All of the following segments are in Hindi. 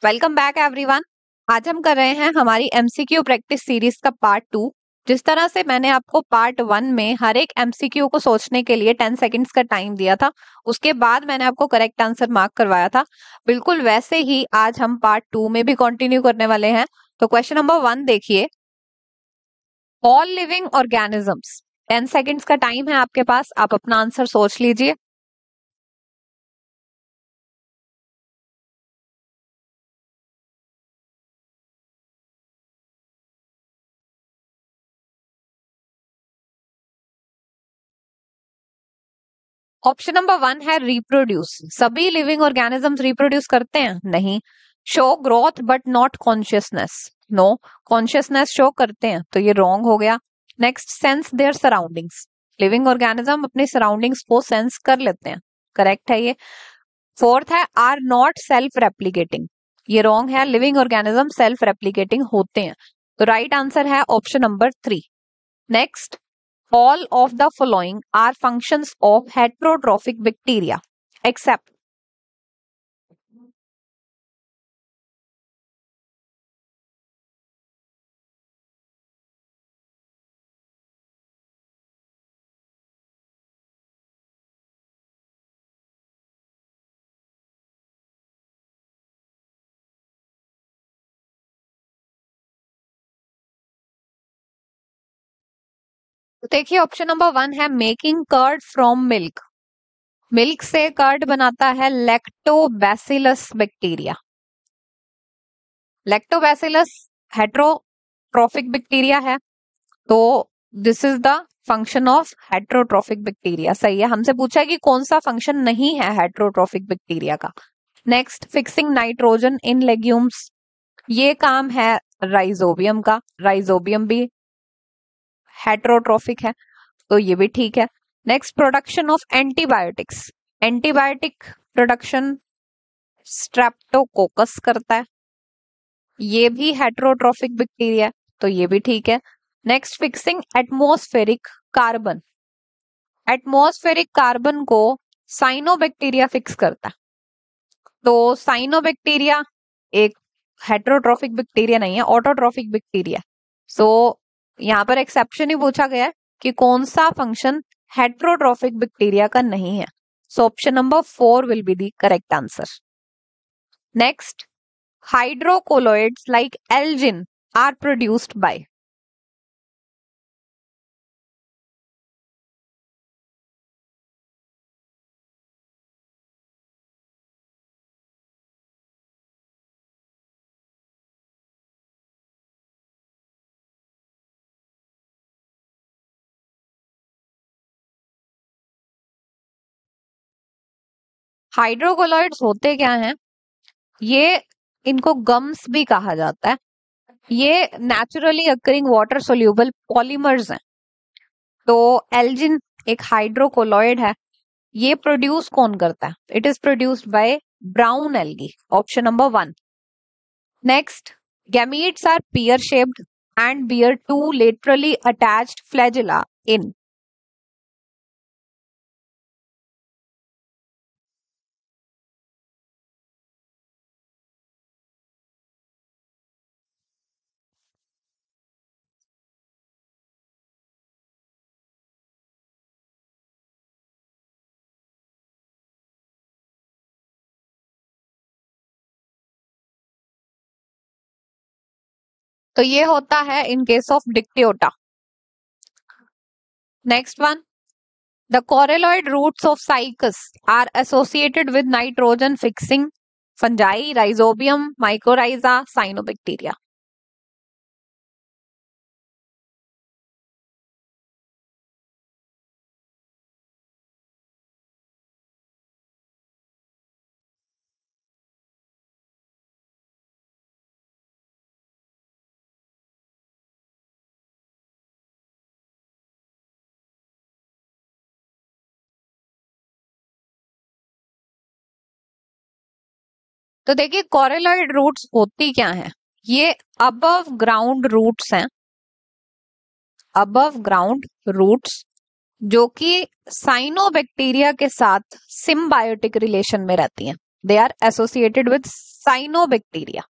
Welcome back everyone. आज हम कर रहे हैं हमारी एमसीक्यू प्रैक्टिस सीरीज का पार्ट 2। जिस तरह से मैंने आपको पार्ट 1 में हर एक एमसीक्यू को सोचने के लिए 10 सेकंड्स का टाइम दिया था, उसके बाद मैंने आपको करेक्ट आंसर मार्क करवाया था, बिल्कुल वैसे ही आज हम पार्ट 2 में भी कंटिन्यू करने वाले हैं। तो क्वेश्चन नंबर 1 देखिए, ऑल लिविंग ऑर्गेनिजम्स। 10 सेकंड्स का टाइम है आपके पास, आप अपना आंसर सोच लीजिए। ऑप्शन नंबर 1 है रिप्रोड्यूस। सभी लिविंग ऑर्गेनिजम्स रिप्रोड्यूस करते हैं? नहीं। Show growth but not consciousness? No. Consciousness show करते हैं, तो ये रॉन्ग हो गया। Next, sense their surroundings. Living organism अपने सराउंडिंग्स को सेंस कर लेते हैं, करेक्ट है ये। फोर्थ है आर नॉट सेल्फ रेप्लिकेटिंग। ये रॉन्ग है, लिविंग ऑर्गेनिज्म सेल्फ रेप्लिकेटिंग होते हैं। तो राइट आंसर है option number 3। Next, all of the following are functions of heterotrophic bacteria except. देखिए ऑप्शन नंबर 1 है making curd from milk. Milk से कर्ड बनाता है lactobacillus bacteria. Lactobacillus heterotrophic bacteria है, तो this is the function of heterotrophic bacteria. सही है। हमसे पूछा कि कौन सा फंक्शन नहीं है हेट्रोट्रोफिक बैक्टीरिया का। Next, fixing nitrogen in legumes. ये काम है राइजोबियम का। राइजोबियम भी हेट्रोट्रोफिक है, तो ये भी ठीक है। Next, production of antibiotics. Antibiotic production Streptococcus करता है, ये भी हेट्रोट्रोफिक बैक्टीरिया है, तो ये भी ठीक है। Next, fixing atmospheric carbon. Atmospheric carbon को साइनोबैक्टीरिया फिक्स करता है, तो साइनोबैक्टीरिया एक हेट्रोट्रोफिक बैक्टीरिया नहीं है, ऑटोट्रोफिक बैक्टीरिया। सो यहां पर एक्सेप्शन ही पूछा गया है कि कौन सा फंक्शन हेट्रोट्रोफिक बैक्टीरिया का नहीं है। So option number 4 will be the correct answer. Next, hydrocolloids like algin are produced by. Hydrocolloids होते क्या हैं? ये इनको गम्स भी कहा जाता है। ये naturally occurring water soluble polymers हैं। तो एल्जिन एक हाइड्रोकोलोइड है। ये प्रोड्यूस कौन करता है? It is produced by brown algae, option number 1। Next, gametes are pear shaped and bear two laterally attached flagella in. तो ये होता है in case of Dictyota. Next one, the coralloid roots of Cycas are associated with nitrogen fixing fungi, rhizobium, mycorrhiza, cyanobacteria. तो देखिए कोरेलॉइड रूट्स होती क्या हैं? ये अबव ग्राउंड रूट्स हैं, अबव ग्राउंड रूट्स जो कि साइनोबैक्टीरिया के साथ सिम्बायोटिक रिलेशन में रहती हैं। They are associated with cyanobacteria.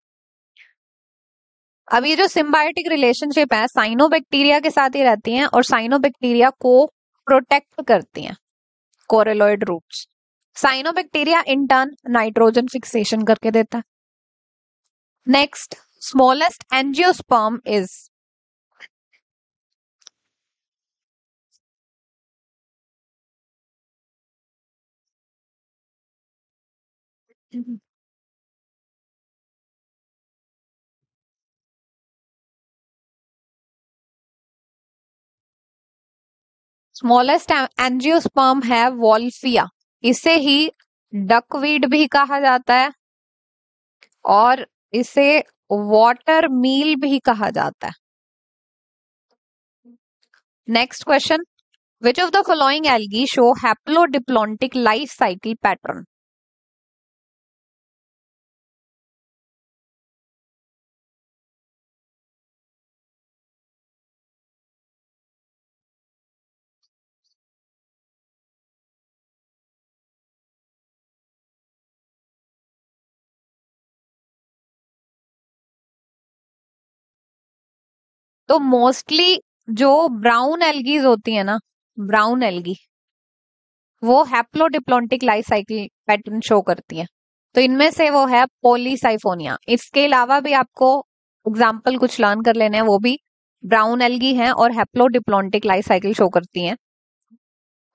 अब ये जो सिम्बायोटिक रिलेशनशिप है साइनोबैक्टीरिया के साथ ही रहती हैं और साइनोबैक्टीरिया को प्रोटेक्ट करती हैं coralloid roots. Cyanobacteria in turn nitrogen fixation करके देता है। Next, smallest angiosperm is. Smallest angiosperm है वॉल्फिया। इसे ही डकवीड भी कहा जाता है और इसे वाटर मील भी कहा जाता है। Next question, which of the following algae show haplodiplontic life cycle pattern. तो मोस्टली जो ब्राउन एल्गीज होती है ना, ब्राउन एल्गी, वो haplodiplontic life cycle pattern show करती है। तो इनमें से वो है पॉलीसाइफोनिया। इसके अलावा भी आपको एग्जाम्पल कुछ लर्न कर लेने हैं, वो भी ब्राउन एल्गी हैं और हैप्लोडिप्लॉन्टिक लाइफ साइकिल शो करती हैं।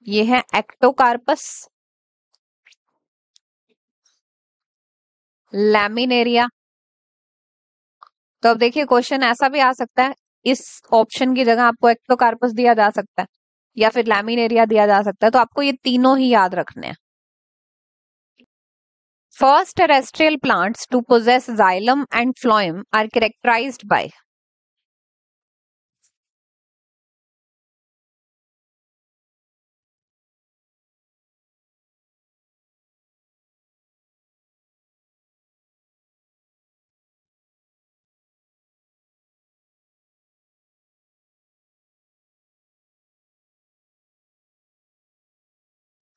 ये है एक्टोकार्पस, लैमिनेरिया। तो अब देखिए क्वेश्चन ऐसा भी आ सकता है, इस ऑप्शन की जगह आपको एक्टोकार्पस दिया जा सकता है या फिर लैमिनेरिया दिया जा सकता है, तो आपको ये तीनों ही याद रखने हैं। First terrestrial plants to possess xylem and phloem are characterized by।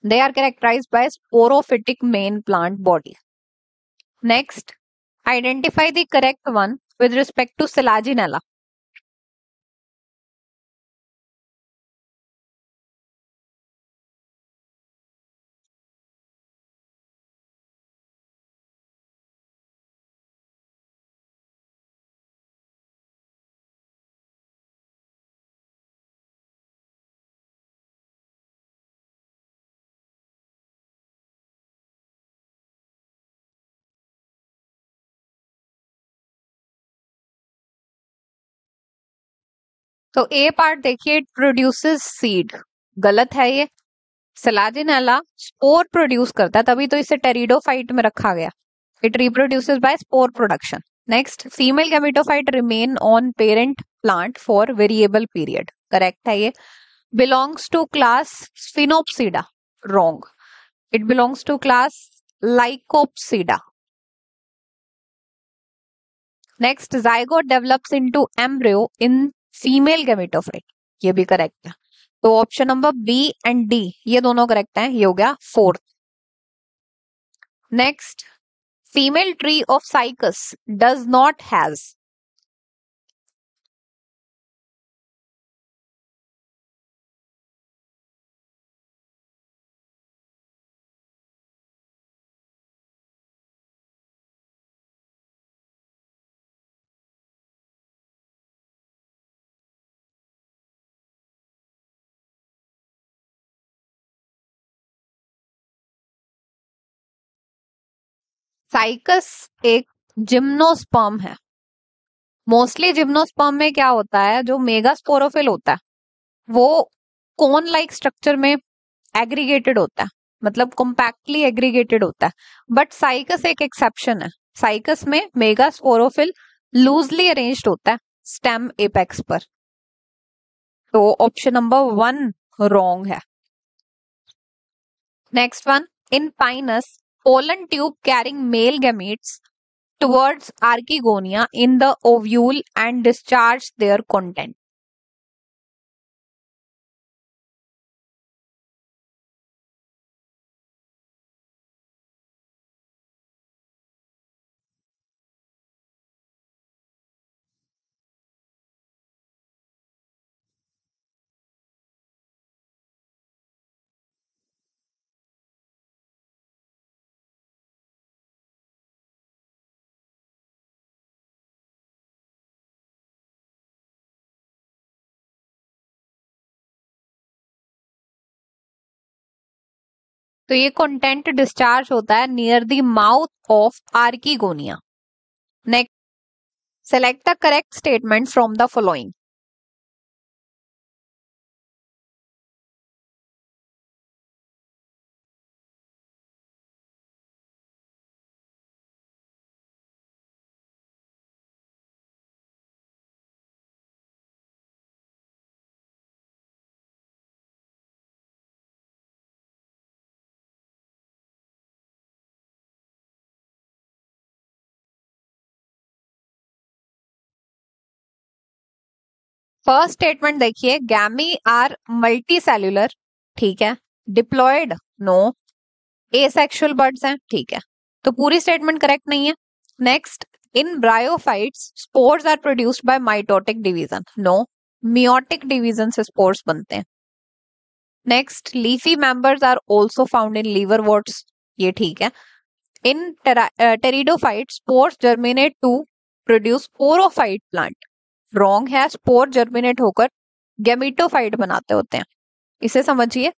They are characterized by sporophytic main plant body. Next, identify the correct one with respect to Selaginella. तो ए पार्ट देखिए, इट प्रोड्यूसेस सीड, गलत है ये। सेलाजिनेला स्पोर प्रोड्यूस करता है, तभी तो इसे टेरिडोफाइट में रखा गया। It reproduces by spore production. Next, female gametophyte remain on parent plant for variable period, correct है ये। Belongs to class sphenopsida, wrong. It belongs to class lycopsida. Next, zygote develops into embryo in female gametophyte, ये भी करेक्ट है। तो option number B and D ये दोनों करेक्ट हैं, ये हो गया fourth. Next, female tree of cycas does not has. Cycas एक जिम्नोस्पर्म है। मोस्टली जिम्नोस्पर्म में क्या होता है, जो मेगास्पोरोफिल होता है वो कोन लाइक स्ट्रक्चर में एग्रीगेटेड होता है, मतलब कॉम्पैक्टली एग्रीगेटेड होता है। बट साइकस एक एक्सेप्शन है। साइकस में मेगास्पोरोफिल लूजली अरेंज्ड होता है स्टेम एपेक्स पर। तो ऑप्शन नंबर 1 रॉन्ग है। Next one, in Pinus pollen tube carrying male gametes towards archegonia in the ovule and discharge their content. तो ये कंटेंट डिस्चार्ज होता है near the mouth of archegonia. Next, select the correct statement from the following. First statement देखिए, गैमी आर मल्टी सेल्यूलर, ठीक है। Diploid, no. एसेक्सुअल बर्ड्स हैं, ठीक है। तो पूरी स्टेटमेंट करेक्ट नहीं है। Next, in bryophytes spores are produced by mitotic division, no. Meiotic division से स्पोर्स बनते हैं। Next, leafy members are also found in liverworts, ये ठीक है। In pteridophyte spores germinate to produce sporophyte plant, wrong है। स्पोर जर्मिनेट होकर गैमेटोफाइट बनाते होते हैं, इसे समझिए।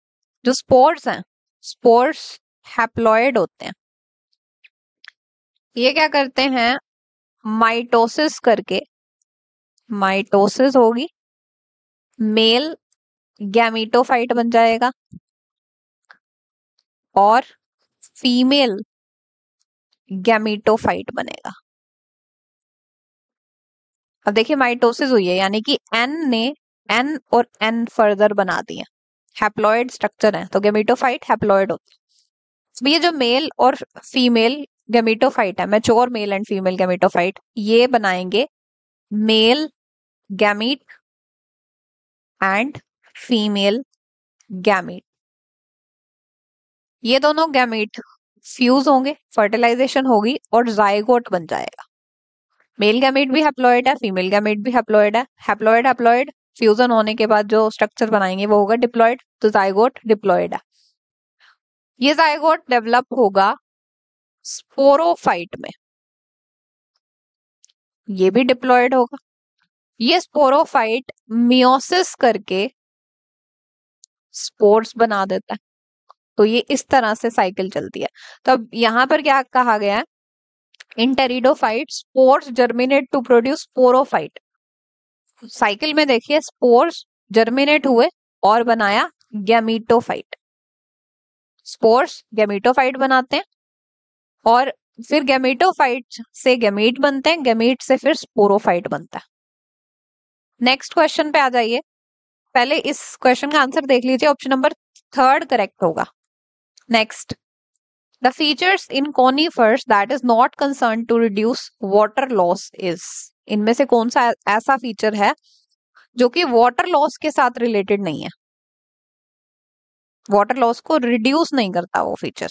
जो स्पोर्स हैं, स्पोर्स हैप्लॉइड होते हैं। ये क्या करते हैं, माइटोसिस करके, माइटोसिस होगी, मेल गैमेटोफाइट बन जाएगा और फीमेल गैमेटोफाइट बनेगा। अब देखिए माइटोसिस हुई है, यानी कि एन ने एन और एन फर्दर बना दिए, हैप्लॉइड स्ट्रक्चर है, तो गैमेटोफाइट हैप्लॉइड होता है। ये जो मेल और फीमेल गैमेटोफाइट है, mature male and female gametophyte, ये बनाएंगे male gamete and female gamete. ये दोनों गैमीट फ्यूज होंगे, फर्टिलाइजेशन होगी और जाइगोट बन जाएगा। मेल गैमीट भी हैप्लॉइड है, फीमेल गैमीट भी हैप्लॉइड है। हैप्लॉइड हैप्लॉइड फ्यूजन होने के बाद जो स्ट्रक्चर बनाएंगे वो होगा डिप्लॉइड, तो जाइगोट डिप्लॉइड है। ये जाइगोट डेवलप होगा स्पोरोफाइट में, ये भी डिप्लॉइड होगा। ये स्पोरोफाइट मियोसिस करके स्पोर्स बना देता है, तो ये इस तरह से साइकिल चलती है। तो अब यहां पर क्या कहा गया है, in pteridophyte spores germinate to produce sporophyte. Cycle में देखिए, स्पोर्स जर्मिनेट हुए और बनाया गैमीटोफाइट। स्पोर्स गैमीटोफाइट बनाते हैं और फिर गैमीटोफाइट से गैमीट बनते हैं, गैमीट से फिर स्पोरोफाइट बनता है। नेक्स्ट क्वेश्चन पे आ जाइए। पहले इस क्वेश्चन का आंसर देख लीजिए, ऑप्शन नंबर थर्ड करेक्ट होगा। Next, the features in conifers that is not concern to reduce water loss is. इनमें से कौन सा ऐसा फीचर है जो कि वाटर लॉस के साथ रिलेटेड नहीं है, वाटर लॉस को रिड्यूस नहीं करता वो फीचर।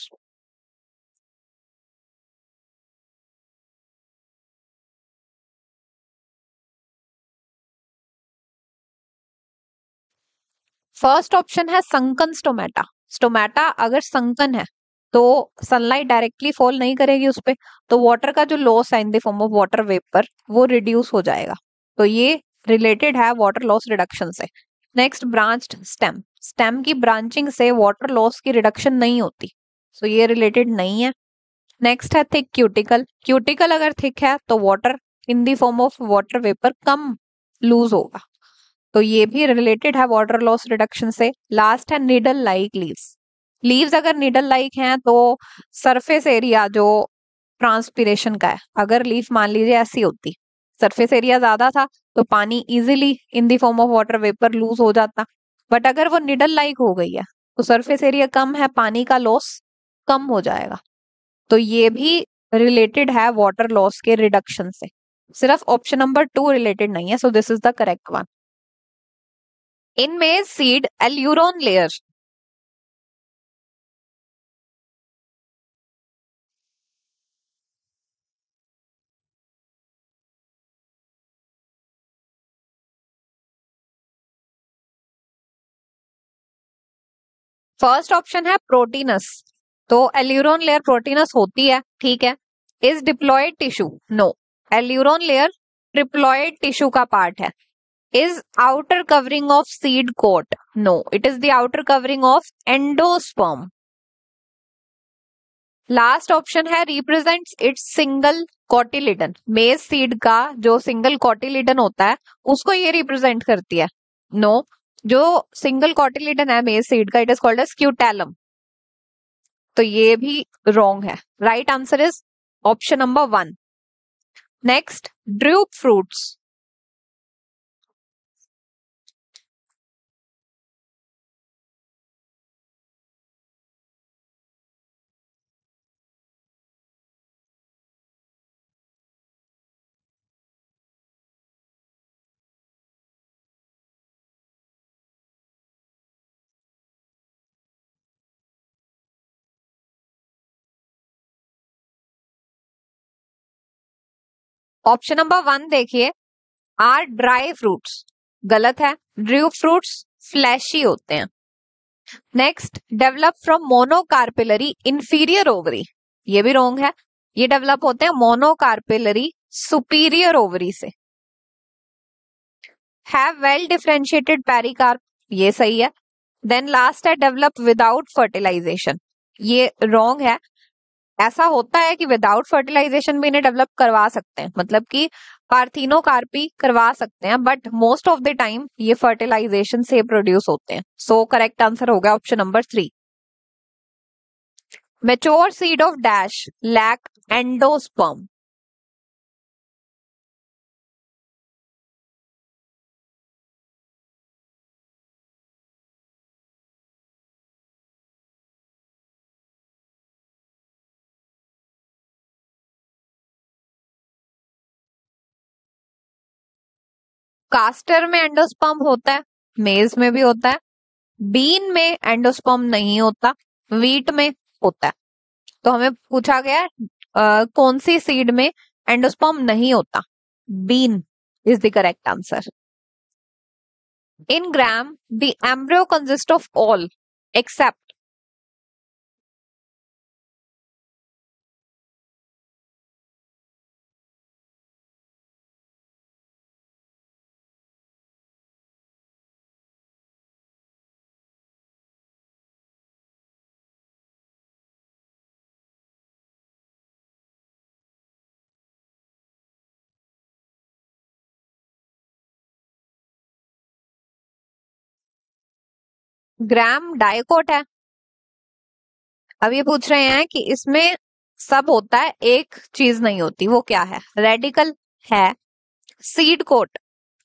फर्स्ट ऑप्शन है संकन स्टोमेटा। स्टोमेटा अगर संकन है तो सनलाइट डायरेक्टली फॉल नहीं करेगी उस पे, तो वाटर का जो लॉस है in the form of water vapour वो रिड्यूस हो जाएगा, तो ये रिलेटेड है वाटर लॉस रिडक्शन से। नेक्स्ट, ब्रांच्ड स्टेम, स्टेम की ब्रांचिंग से वाटर लॉस की रिडक्शन नहीं होती, तो ये रिलेटेड नहीं है। नेक्स्ट है थिक क्यूटिकल, क्यूटिकल अगर थिक है तो water in the form of water vapour कम लूज होगा, तो ये भी रिलेटेड है वाटर लॉस रिडक्शन से। लास्ट है निडल लाइक लीव्स, लीव्स अगर निडल लाइक हैं तो सरफेस एरिया जो ट्रांसपिरेशन का है, अगर लीफ मान लीजिए ऐसी होती, सरफेस एरिया ज्यादा था तो पानी easily in the form of water vapour lose हो जाता, बट अगर वो निडल लाइक हो गई है तो सरफेस एरिया कम है, पानी का लॉस कम हो जाएगा, तो ये भी रिलेटेड है वाटर लॉस के रिडक्शन से। सिर्फ ऑप्शन नंबर 2 रिलेटेड नहीं है, so this is the correct one. In maize seed aleurone layer, first option है प्रोटीनस, तो एल्यूरोन लेयर प्रोटीनस होती है, ठीक है। Is diploid tissue, no, aleurone layer triploid tissue का पार्ट है। Is outer covering of seed coat, no, it is the outer covering of endosperm. Last option है represents its single cotyledon, maize seed का जो सिंगल कॉटिलिडन होता है उसको ये रिप्रेजेंट करती है। नो, जो सिंगल कॉटिलिडन है मेज सीड का, it is called as scutellum. तो ये भी रॉन्ग है। Right answer is option number 1। Next, drupe fruits. Option number 1 देखिए, आर ड्राई फ्रूट्स, गलत है। ड्रूप फ्रूट्स फ्लैशी होते हैं। Next, develop from monocarpellary inferior ovary, ये भी रॉन्ग है। ये डेवलप होते हैं मोनोकार्पिलरी सुपीरियर ओवरी से। हैव वेल डिफरेंशिएटेड पेरिकार्प, ये सही है। देन लास्ट है डेवलप विदाउट फर्टिलाइजेशन, ये रॉन्ग है। ऐसा होता है कि विदाउट फर्टिलाइजेशन भी इन्हें डेवलप करवा सकते हैं, मतलब कि पार्थिनोकार्पी करवा सकते हैं, but most of the time ये फर्टिलाइजेशन से प्रोड्यूस होते हैं। सो करेक्ट आंसर होगा option number 3। Mature seed of dash lack endosperm. Castor में एंडोस्पर्म होता है, मेज में भी होता है। बीन में एंडोस्पर्म नहीं होता, वीट में होता है। तो हमें पूछा गया है कौन सी सीड में एंडोस्पर्म नहीं होता। Bean is the correct answer. In gram, the embryo consists of all except gram dicot है। अब ये पूछ रहे हैं कि इसमें सब होता है, एक चीज नहीं होती, वो क्या है? रेडिकल है, सीड कोट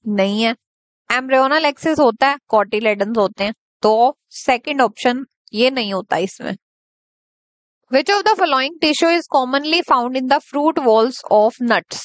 नहीं है, एम्ब्रियोनल एक्सिस होता है, कॉटिलेडन्स होते हैं। तो सेकंड ऑप्शन ये नहीं होता इसमें। Which of the following tissue is commonly found in the fruit walls of nuts?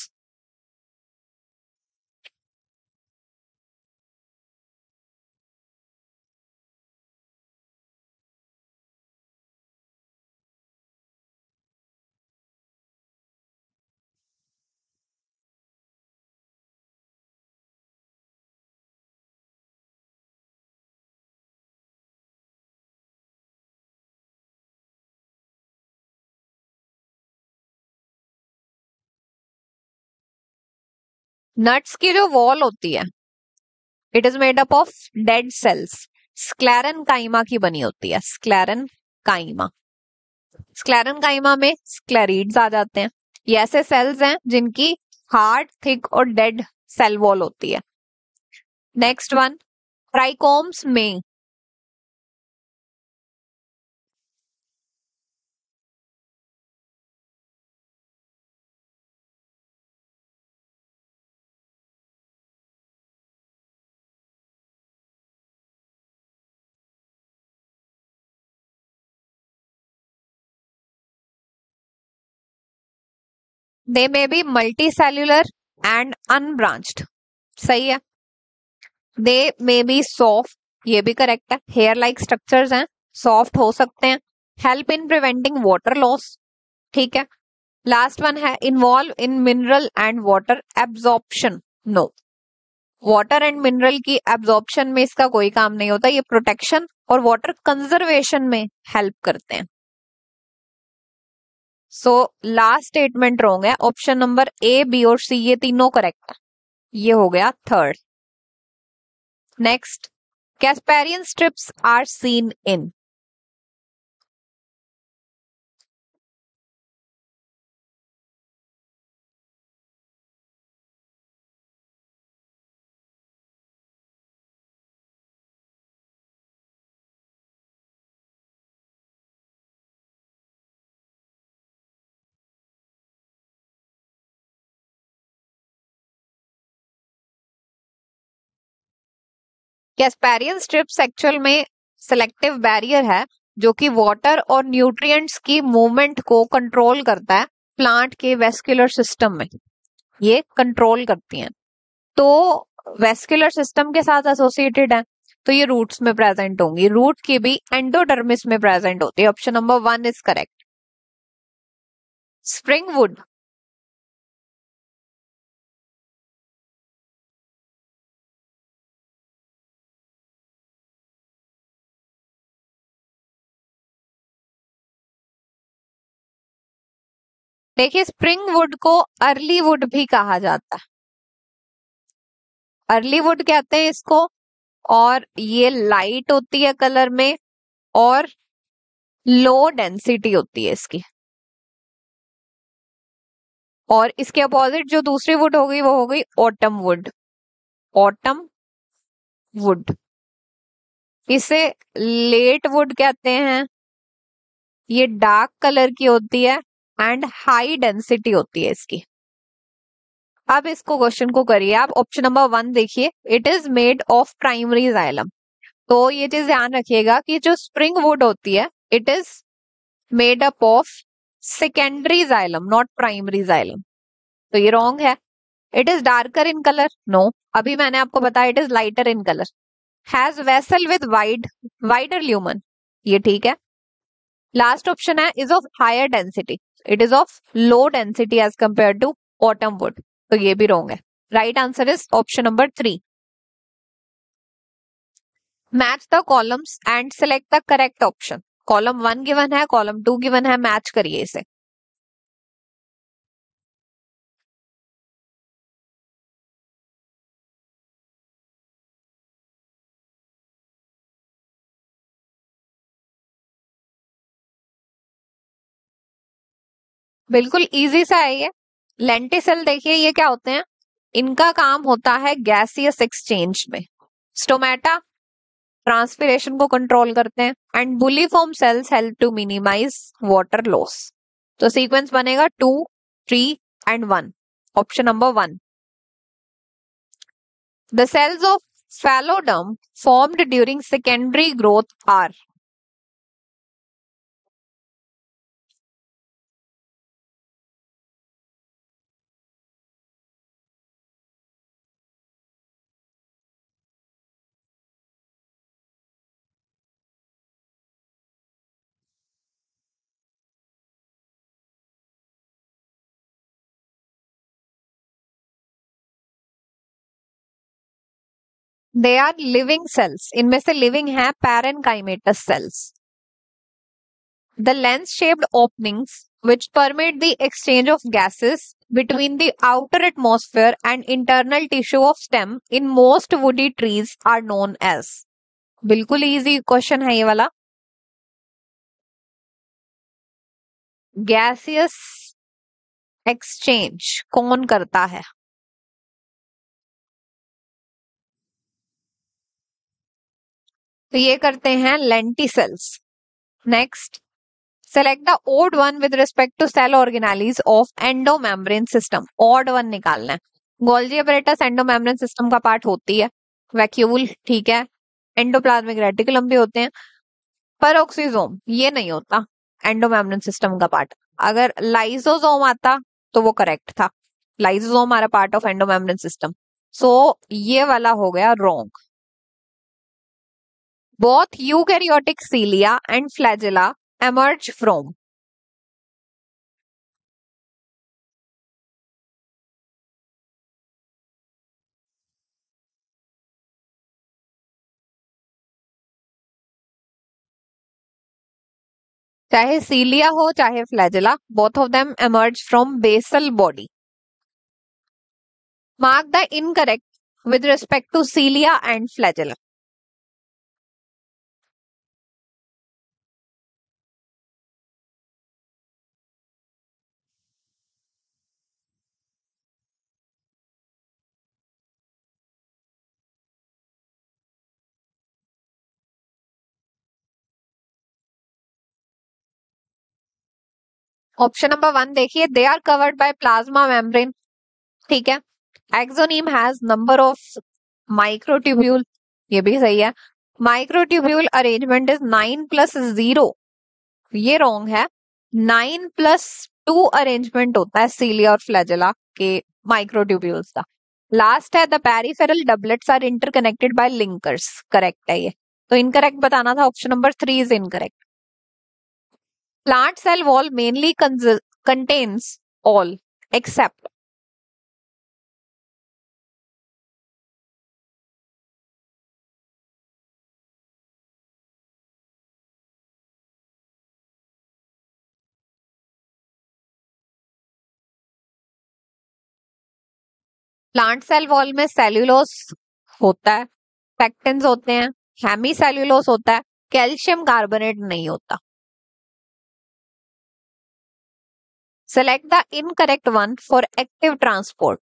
Nuts की जो वॉल होती है, it is made up of dead cells, sclerenchyma की बनी होती है। स्क्लेरन काइमा, स्क्लेरन काइमा में स्क्लेरिड्स आ जाते हैं। ये ऐसे सेल्स हैं जिनकी हार्ड, थिक और डेड सेल वॉल होती है। नेक्स्ट वन, ट्राइकोम्स में they may be multicellular and unbranched, सही है। दे मे बी सॉफ्ट, ये भी करेक्ट है। हेयर लाइक स्ट्रक्चर्स हैं, सॉफ्ट हो सकते हैं। Help in preventing water loss, ठीक है। लास्ट वन है involve in mineral and water absorption, no. Water and mineral की एब्जॉर्प्शन में इसका कोई काम नहीं होता, ये प्रोटेक्शन और वाटर कंजर्वेशन में हेल्प करते हैं। सो लास्ट स्टेटमेंट रॉन्ग है। ऑप्शन नंबर ए, बी और सी ये तीनों करेक्ट है। ये हो गया third. Next, Casparian strips are seen in. Casparian strips actual में सिलेक्टिव बैरियर है जो कि वाटर और न्यूट्रिएंट्स की मूवमेंट को कंट्रोल करता है प्लांट के वेस्कुलर सिस्टम में, ये कंट्रोल करती हैं। तो वेस्कुलर सिस्टम के साथ एसोसिएटेड है, तो ये रूट्स में प्रेजेंट होंगी, रूट की भी एंडोडर्मिस में प्रेजेंट होती है। Option number 1 is correct. Spring would, देखिए स्प्रिंग वुड को अर्ली वुड भी कहा जाता है, अर्ली वुड कहते हैं इसको, और ये लाइट होती है कलर में और लो डेंसिटी होती है इसकी। और इसके अपोजिट जो दूसरी वुड हो गई वो हो गई ऑटम वुड, ऑटम वुड, इसे लेट वुड कहते हैं। ये डार्क कलर की होती है एंड हाई डेंसिटी होती है इसकी। अब इसको क्वेश्चन को करिए आप, ऑप्शन नंबर 1 देखिए, it is made of primary xylem. तो ये चीज ध्यान रखिएगा कि जो स्प्रिंग वुड होती है it is made up of secondary xylem not primary xylem, तो ये रॉन्ग है। It is darker in colour, no, अभी मैंने आपको बताया it is lighter in colour. Has vessel with wider lumen, ये ठीक है। लास्ट ऑप्शन है is of higher density, it is of low density as compare to autumn wood, तो ये भी रॉन्ग है। Right answer is option number 3। Match the columns and select the correct option. Column 1 given है, कॉलम 2 गिवन है, मैच करिए इसे। बिल्कुल इजी सा है ये। लेंटिसेल देखिए ये क्या होते हैं, इनका काम होता है गैसियस एक्सचेंज में। स्टोमेटा ट्रांसपिरेशन को कंट्रोल करते हैं and bulliform cells help to minimize water loss. तो सीक्वेंस बनेगा 2, 3 and 1, option number 1। The cells of phelloderm formed during secondary growth are, they are living cells, इनमें से लिविंग है parenchymatous cells. The lens-shaped openings which permit the exchange of gases between the outer atmosphere and internal tissue of stem in most woody trees are known as, बिल्कुल इजी क्वेश्चन है ये वाला। गैसियस एक्सचेंज कौन करता है? तो ये करते हैं lenticels. Next, select the odd one with respect to cell organize of endomembrane system. Odd one निकालना है। गोल्जी अपैरेटस एंडोमेम्ब्रेन सिस्टम का पार्ट होती है, वैक्यूल ठीक है, एंडोप्लाज्मिक रेटिकुलम भी होते हैं, पेरोक्सिसोम ये नहीं होता एंडोमेम्ब्रेन सिस्टम का पार्ट। अगर लाइसोसोम आता तो वो करेक्ट था, लाइसोसोम हमारा पार्ट ऑफ एंडोमेम्ब्रेन सिस्टम, सो ये वाला हो गया wrong. Both eukaryotic cilia and flagella emerge from, चाहे सीलिया हो चाहे flagella, both of them emerge from basal body. Mark the incorrect with respect to cilia and flagella. Option number 1 देखिए, they are covered by plasma membrane, ठीक है। Axoneme has number of microtubule, ये भी सही है। माइक्रोट्यूब्यूल अरेंजमेंट इज 9+0, ये रॉन्ग है। 9+2 अरेंजमेंट होता है सीलिया और फ्लैजेला के माइक्रोट्यूब्यूल्स का। लास्ट है the peripheral doublets are interconnected by linkers, correct है ये। तो इनकरेक्ट बताना था, option number 3 is incorrect. Plant cell wall mainly contains all except. Plant cell wall में सेल्यूलोस होता है, पेक्टिन्स होते हैं, हेमी सेल्यूलोस होता है, कैल्शियम कार्बोनेट नहीं होता। Select the incorrect one for active transport.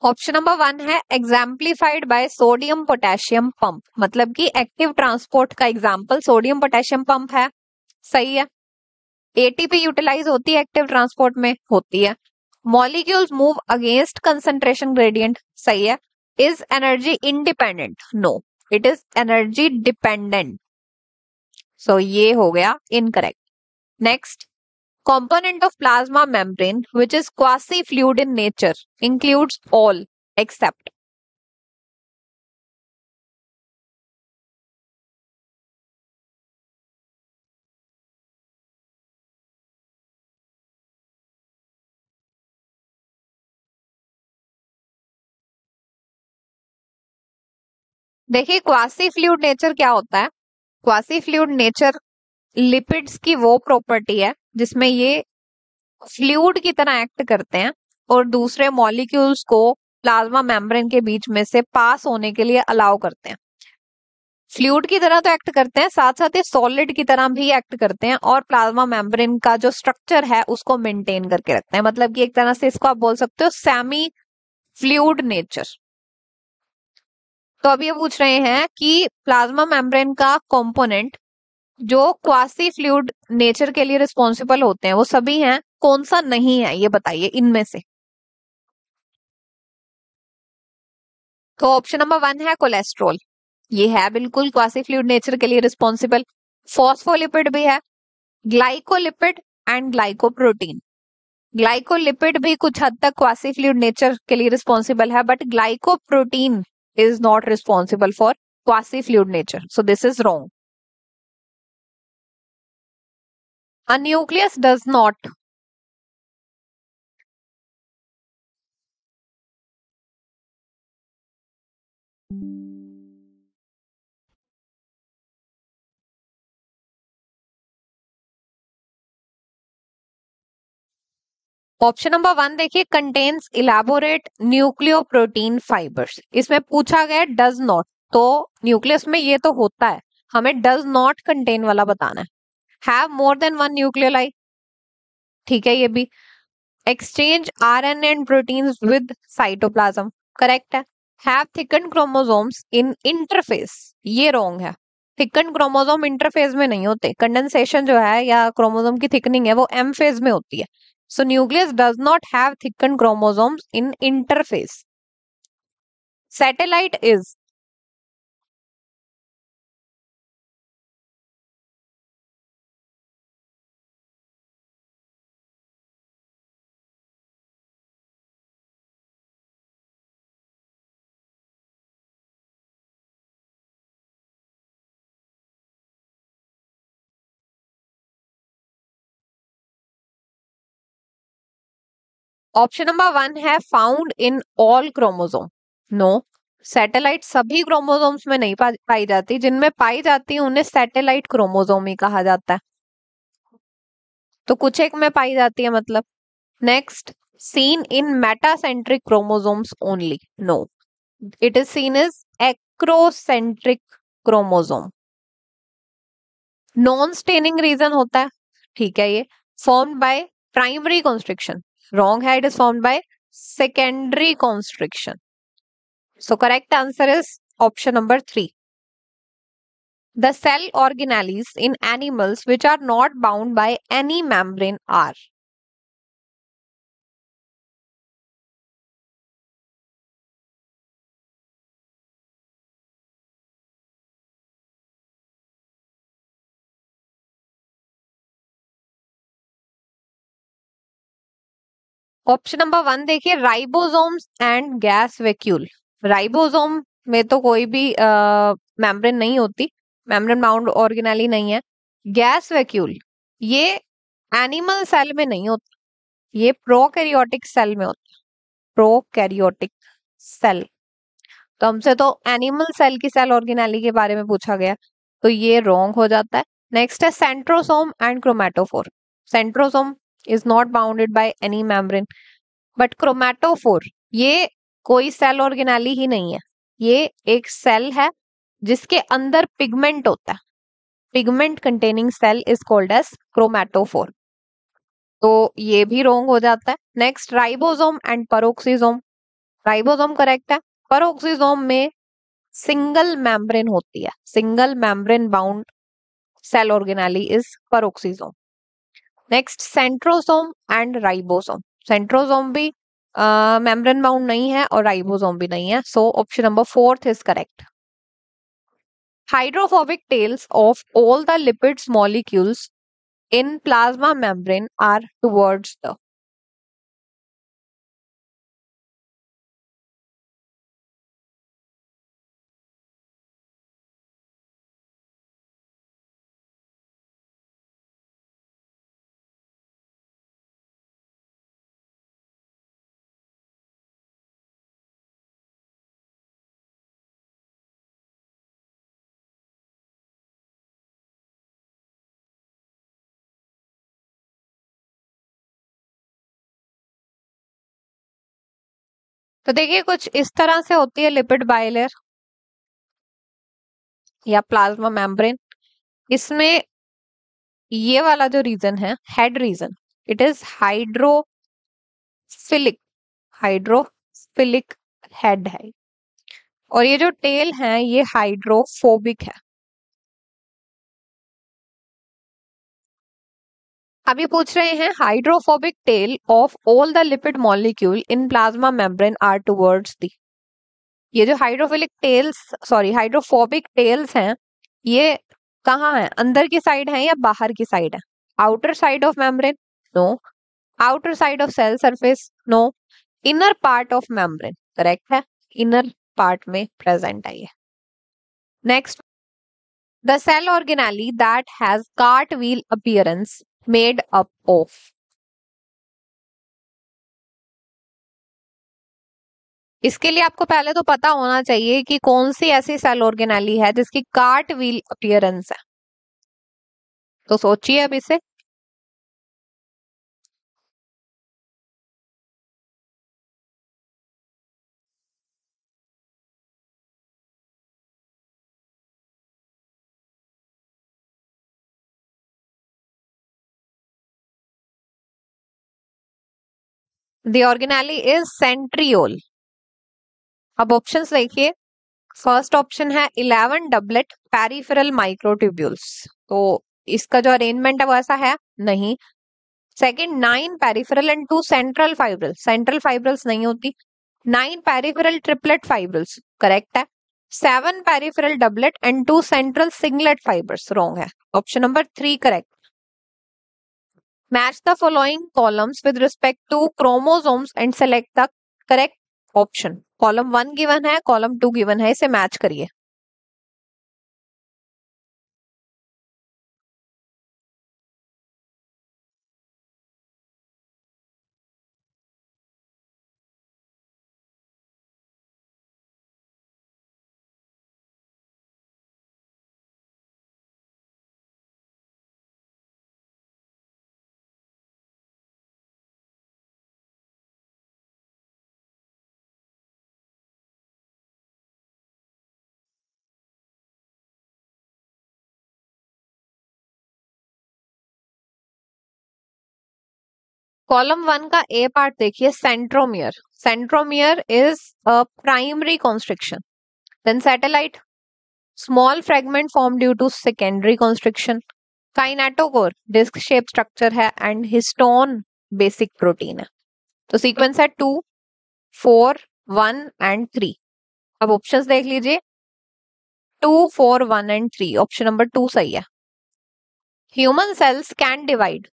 Option number 1 है exemplified by sodium potassium pump, मतलब कि एक्टिव ट्रांसपोर्ट का एग्जाम्पल सोडियम पोटेशियम पंप है। सही है। एटीपी यूटिलाइज होती है एक्टिव ट्रांसपोर्ट में, होती है। Molecules move against concentration gradient, सही है। Is energy independent, no, it is energy dependent. So ये हो गया incorrect. Next, component of plasma membrane which is quasi fluid in nature includes all except। देखिए क्वासी फ्लूइड नेचर क्या होता है। क्वासी फ्लूइड नेचर लिपिड्स की वो प्रॉपर्टी है जिसमें ये फ्लूइड की तरह एक्ट करते हैं और दूसरे मॉलिक्यूल्स को प्लाज्मा मेम्ब्रेन के बीच में से पास होने के लिए अलाउ करते हैं। फ्लूइड की तरह तो एक्ट करते हैं, साथ साथ ये सॉलिड की तरह भी एक्ट करते हैं और प्लाज्मा मेम्ब्रेन का जो स्ट्रक्चर है उसको मेंटेन करके रखते हैं। मतलब कि एक तरह से इसको आप बोल सकते हो सेमी फ्लूइड नेचर। तो अब ये पूछ रहे हैं कि प्लाज्मा मेम्ब्रेन का कंपोनेंट जो क्वासी फ्लूइड नेचर के लिए रिस्पॉन्सिबल होते हैं वो सभी हैं, कौन सा नहीं है ये बताइए इनमें से। तो ऑप्शन नंबर 1 है कोलेस्ट्रॉल, ये है बिल्कुल क्वासी फ्लूइड नेचर के लिए रिस्पॉन्सिबल। फॉस्फोलिपिड भी है, ग्लाइकोलिपिड एंड ग्लाइकोप्रोटीन। ग्लाइकोलिपिड भी कुछ हद तक क्वासी फ्लूइड नेचर के लिए रिस्पॉन्सिबल है, but glycoprotein is not responsible for quasi fluid nature, so this is wrong. A nucleus does not। Option number 1 देखिए, कंटेन्स इलेबोरेट न्यूक्लियोप्रोटीन फाइबर्स, इसमें पूछा गया डज नॉट, तो न्यूक्लियस में ये तो होता है, हमें डज नॉट कंटेन वाला बताना है। Have more than one nucleoli, ठीक है ये भी। Exchange RNA and proteins with cytoplasm, correct है। Have thicken chromosomes in interphase, ये रॉन्ग है। थिकन क्रोमोसोम इंटरफेज में नहीं होते, कंडेंसेशन जो है या क्रोमोसोम की थिकनिंग है वो एम फेज में होती है। So nucleus does not have thicken chromosomes in interphase. Satellite is. Option number 1 है found in all chromosome, no. Satellite सभी क्रोमोसोम्स में नहीं पाई जाती, जिनमें पाई जाती है उन्हें सैटेलाइट क्रोमोसोम ही कहा जाता है, तो कुछ एक में पाई जाती है मतलब। Next, seen in metacentric chromosomes only, no, it is seen is acrocentric chromosome. Non staining region होता है, ठीक है, ये formed by primary constriction, wrong है, it is formed by secondary constriction. So correct answer is option number 3. The cell organelles in animals which are not bound by any membrane are. Option number 1 देखिए, ribosomes and gas vacuole. Ribosome में तो कोई भी मेम्ब्रेन नहीं होती, मेम्ब्रेन बाउंड ऑर्गेनेली नहीं है. गैस वैक्यूल ये एनिमल सेल में नहीं होता, ये प्रोकैरियोटिक सेल में होता है. Prokaryotic cell. तो हमसे तो एनिमल सेल की सेल ऑर्गेनेली के बारे में पूछा गया, तो ये रॉन्ग हो जाता है. नेक्स्ट है centrosome and chromatophore. Centrosome is not bounded by any membrane, but chromatophore ये कोई सेल ऑर्गेनेली ही नहीं है, ये एक सेल है जिसके अंदर पिगमेंट होता है. Pigment containing cell is called as chromatophore. तो ये भी रॉन्ग हो जाता है. Next ribosome and peroxisome. Ribosome correct है. परोक्सिसोम में सिंगल मेम्ब्रेन होती है, single membrane bound cell organelle is peroxisome. Next centrosome and ribosome. Centrosome भी मेम्ब्रेन बाउंड नहीं है और राइबोसोम भी नहीं है, so option number 4 is correct. Hydrophobic tails of all the lipids molecules in plasma membrane are towards the. तो देखिए कुछ इस तरह से होती है लिपिड बाइलेयर या प्लाज्मा मेम्ब्रेन. इसमें ये वाला जो रीजन है, head region, it is hydrophilic. Hydrophilic head है, और ये जो टेल है ये हाइड्रोफोबिक है. अभी पूछ रहे हैं hydrophobic tail of all the lipid molecule in plasma membrane are towards the. ये जो hydrophilic tails, sorry hydrophobic tails हैं, ये कहाँ है, अंदर की साइड है या बाहर की साइड है? Outer side of membrane? No. Outer side of cell surface? No. Inner part of membrane correct है, इनर पार्ट में प्रेजेंट है ये. Next, the cell organelle that has cart wheel appearance made up of. इसके लिए आपको पहले तो पता होना चाहिए कि कौन सी ऐसी सेल ऑर्गेनेली है जिसकी कार्ट व्हील अपीयरेंस है. तो सोचिए अब इसे. The organelle is centriole. अब ऑप्शंस देखिए. फर्स्ट ऑप्शन है 11 डबलेट पेरिफेरल माइक्रोट्यूब्यूल्स. तो इसका जो अरेंजमेंट है वो ऐसा है नहीं. Second 9 peripheral and 2 central fibrils. Central fibrils नहीं होती. 9 पेरिफेरल ट्रिपलेट फाइब्रल्स करेक्ट है. 7 peripheral doublet and 2 central singlet fibrils wrong है. Option number 3 correct. Match the following columns with respect to chromosomes and select the correct option. Column 1 given है, कॉलम 2 गिवन है, इसे मैच करिए. कॉलम 1 का ए पार्ट देखिए, centromere. Centromere is a primary constriction. Then satellite, small fragment form due to secondary constriction. Kinetochore disc shape structure है एंड हिस्टोन बेसिक प्रोटीन है। तो सीक्वेंस है 2, 4, 1 एंड 3। अब ऑप्शंस देख लीजिए, 2, 4, 1 एंड 3, ऑप्शन नंबर 2 सही है। Human cells can divide.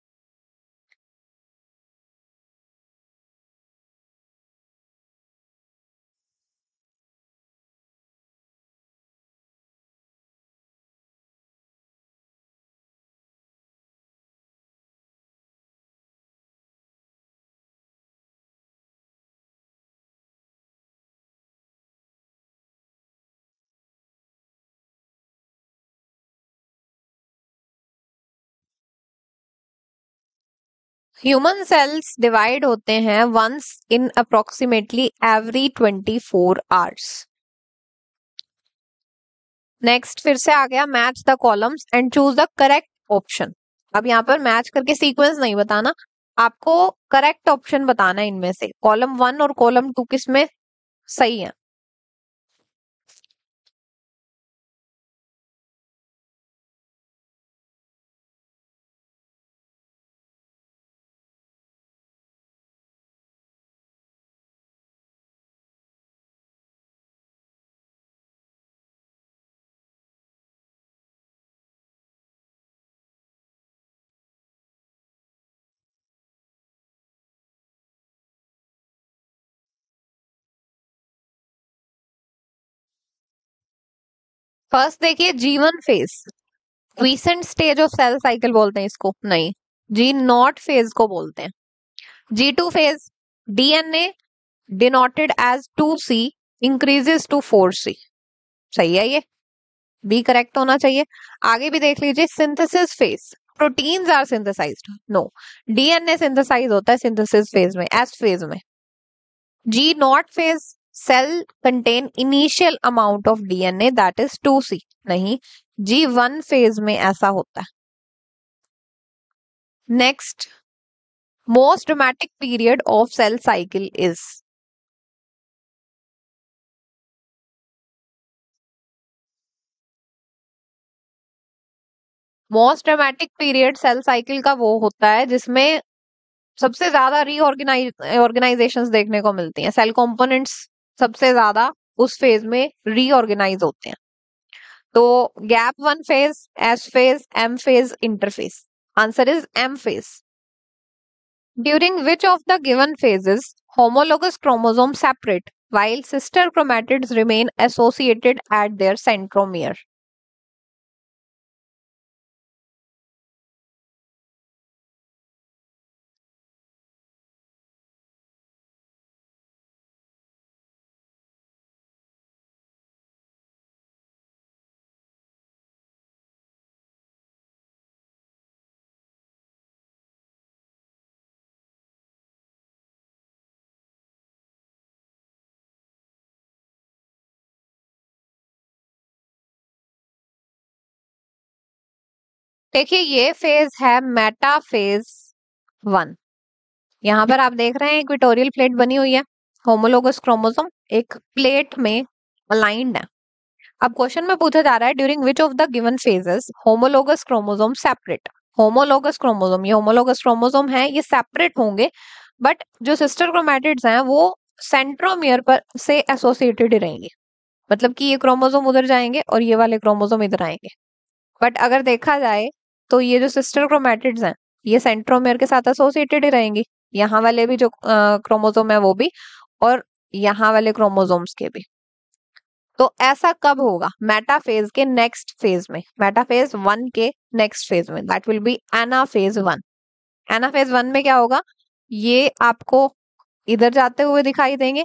Human cells divide होते हैं once in approximately every 24 hours. Next फिर से आ गया, match the columns and choose the correct option. अब यहाँ पर मैच करके सीक्वेंस नहीं बताना, आपको करेक्ट ऑप्शन बताना है इनमें से, कॉलम 1 और कॉलम 2 किसमें सही है। फर्स्ट देखिए, जीवन phase, quiescent stage of cell cycle बोलते हैं इसको, नहीं, जी नॉट फेज को बोलते हैं। G2 phase, DNA denoted as 2C increases to 4C। सही है ये, बी करेक्ट होना चाहिए। आगे भी देख लीजिए, synthesis phase, proteins are synthesized, no, DNA synthesize होता है सिंथेसिस फेज में, एस फेज में। G naught phase, cell contain initial amount of DNA that is 2C, नहीं, G1 फेज में ऐसा होता है। Next, most dramatic period of cell cycle is, most dramatic period cell cycle का वो होता है जिसमें सबसे ज्यादा रीऑर्गेनाइजेशंस देखने को मिलती हैं, सेल कंपोनेंट्स सबसे ज्यादा उस फेज में रीऑर्गेनाइज होते हैं। तो gap 1 phase, S phase, M phase, interphase, answer is M phase. During which of the given phases homologous chromosomes separate while sister chromatids remain associated at their centromere? देखिए ये फेज है मेटाफेज 1। यहाँ पर आप देख रहे हैं इक्वेटोरियल प्लेट बनी हुई है, होमोलोगस क्रोमोसोम एक प्लेट में अलाइंड है। अब क्वेश्चन में पूछा जा रहा है, during which of the given phases homologous chromosome separate. Homologous chromosome, ये होमोलोगस क्रोमोसोम है, ये सेपरेट होंगे, बट जो सिस्टर क्रोमैटिड्स हैं वो सेंट्रोमियर पर से एसोसिएटेड ही रहेंगे। मतलब कि ये क्रोमोसोम उधर जाएंगे और ये वाले क्रोमोसोम इधर आएंगे। बट अगर देखा जाए तो ये जो सिस्टर क्रोमैटिड्स हैं ये सेंट्रोमियर के साथ एसोसिएटेड ही रहेंगी, यहाँ वाले भी जो क्रोमोसोम है वो भी, और यहाँ वाले क्रोमोसोम्स के भी। तो ऐसा कब होगा, मेटाफेज के नेक्स्ट फेज में, मेटाफेज 1 के नेक्स्ट फेज में, that will be anaphase 1। Anaphase 1 में क्या होगा, ये आपको इधर जाते हुए दिखाई देंगे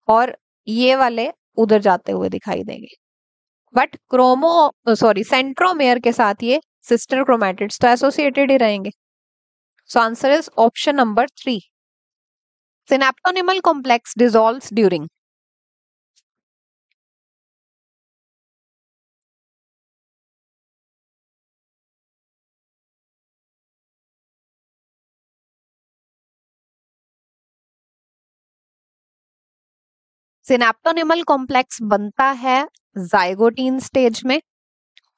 और ये वाले उधर जाते हुए दिखाई देंगे, बट सेंट्रोमेयर के साथ ये सिस्टर क्रोमैटिड्स तो एसोसिएटेड ही रहेंगे। So answer is option number 3। Synaptonemal complex dissolves during, synaptonemal complex बनता है जाइगोटीन स्टेज में,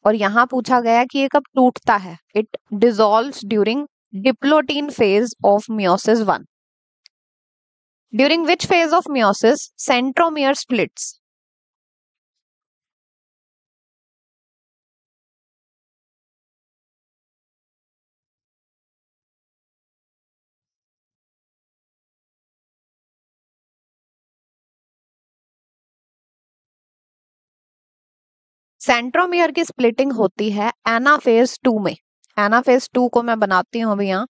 और यहां पूछा गया कि ये कब टूटता है। It dissolves during diplotene phase of meiosis 1। During which phase of meiosis centromere splits? Centromere की स्प्लिटिंग होती है एनाफेज 2 में। एनाफेज 2 को मैं बनाती हूं अभी यहां।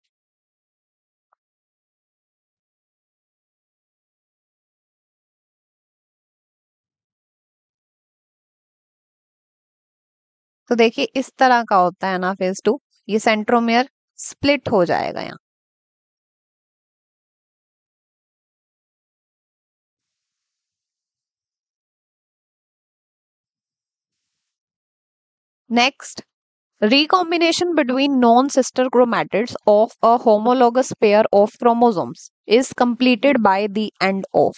तो देखिए इस तरह का होता है एनाफेज 2। ये सेंट्रोमियर स्प्लिट हो जाएगा यहाँ। Next, recombination between non-sister chromatids of a homologous pair of chromosomes is completed by the end of?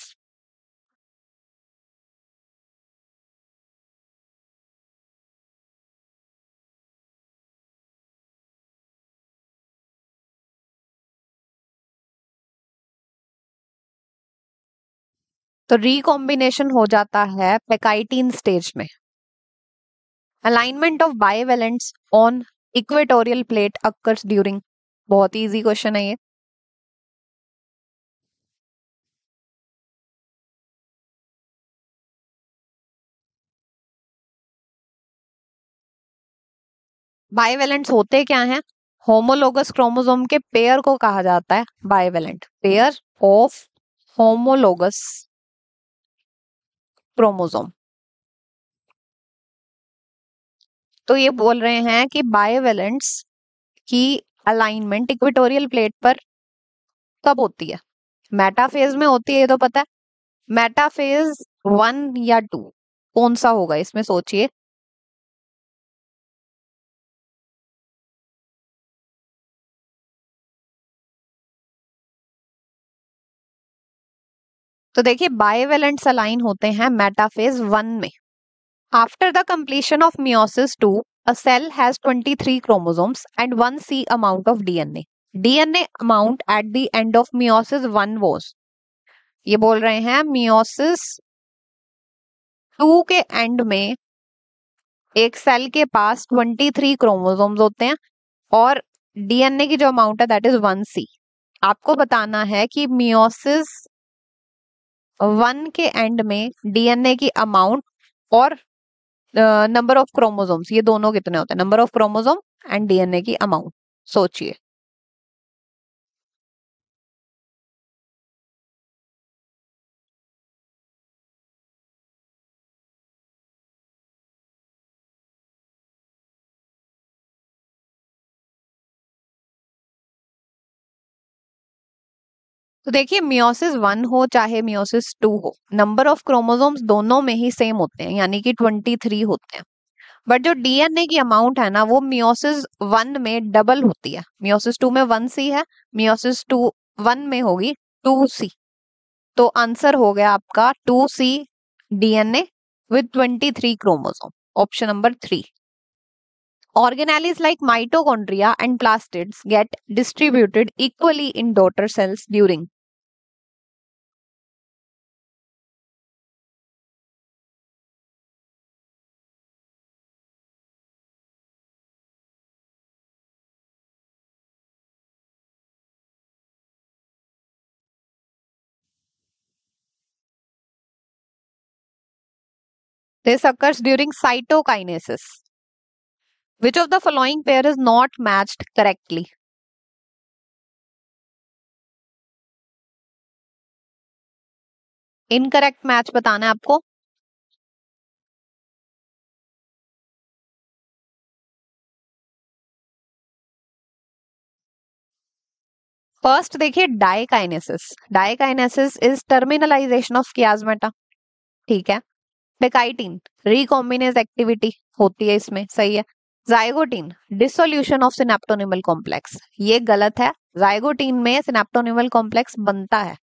तो रिकॉम्बिनेशन हो जाता है पेकाइटीन स्टेज में। Alignment of bivalents on equatorial plate occurs during? बहुत इजी क्वेश्चन है ये। बाइवेलेंट्स होते क्या हैं? होमोलोगस क्रोमोसोम के पेयर को कहा जाता है bivalent. Pair of homologous chromosome. तो ये बोल रहे हैं कि बाइवेलेंट्स की अलाइनमेंट इक्वेटोरियल प्लेट पर कब होती है? मेटाफेज में होती है, ये तो पता है। मेटाफेज 1 या 2 कौन सा होगा इसमें, सोचिए। तो देखिए बाइवेलेंट्स अलाइन होते हैं मेटाफेज 1 में। After the completion of meiosis 2 a cell has 23 chromosomes and 1 C amount of DNA. DNA amount at the end of meiosis 1 was? ये बोल रहे हैं मियोसिस 2 के एंड में एक सेल के पास 23 क्रोमोसोम्स होते हैं और डीएनए की जो अमाउंट है दैट इज 1C। आपको बताना है कि मियोसिस 1 के एंड में डीएनए की अमाउंट और नंबर ऑफ क्रोमोसोम्स, ये दोनों कितने होते हैं? Number of chromosome and DNA की अमाउंट। सोचिए। तो देखिए मियोसिस 1 हो चाहे मियोसिस 2 हो, नंबर ऑफ क्रोमोसोम्स दोनों में ही सेम होते हैं, यानी कि 23 होते हैं। बट जो डीएनए की अमाउंट है ना वो मियोसिस 1 में डबल होती है। मियोसिस 2 में 1C है, मियोसिस 1 में होगी 2C। तो आंसर हो गया आपका 2C DNA with 23 chromosome, option number 3। Organelles like mitochondria and plastids get distributed equally in daughter cells during? This occurs during cytokinesis. Which of the following pair is not matched correctly? Incorrect match बताना है आपको। फर्स्ट देखिए diakinesis. Diakinesis is terminalization of chiasmata, ठीक है। पेकाइटिन रिकॉम्बिनेज एक्टिविटी होती है इसमें, सही है। Zygotene dissolution of synaptonemal complex, ये गलत है। जाइगोटीन में सिनेप्टोनिमल कॉम्प्लेक्स बनता है।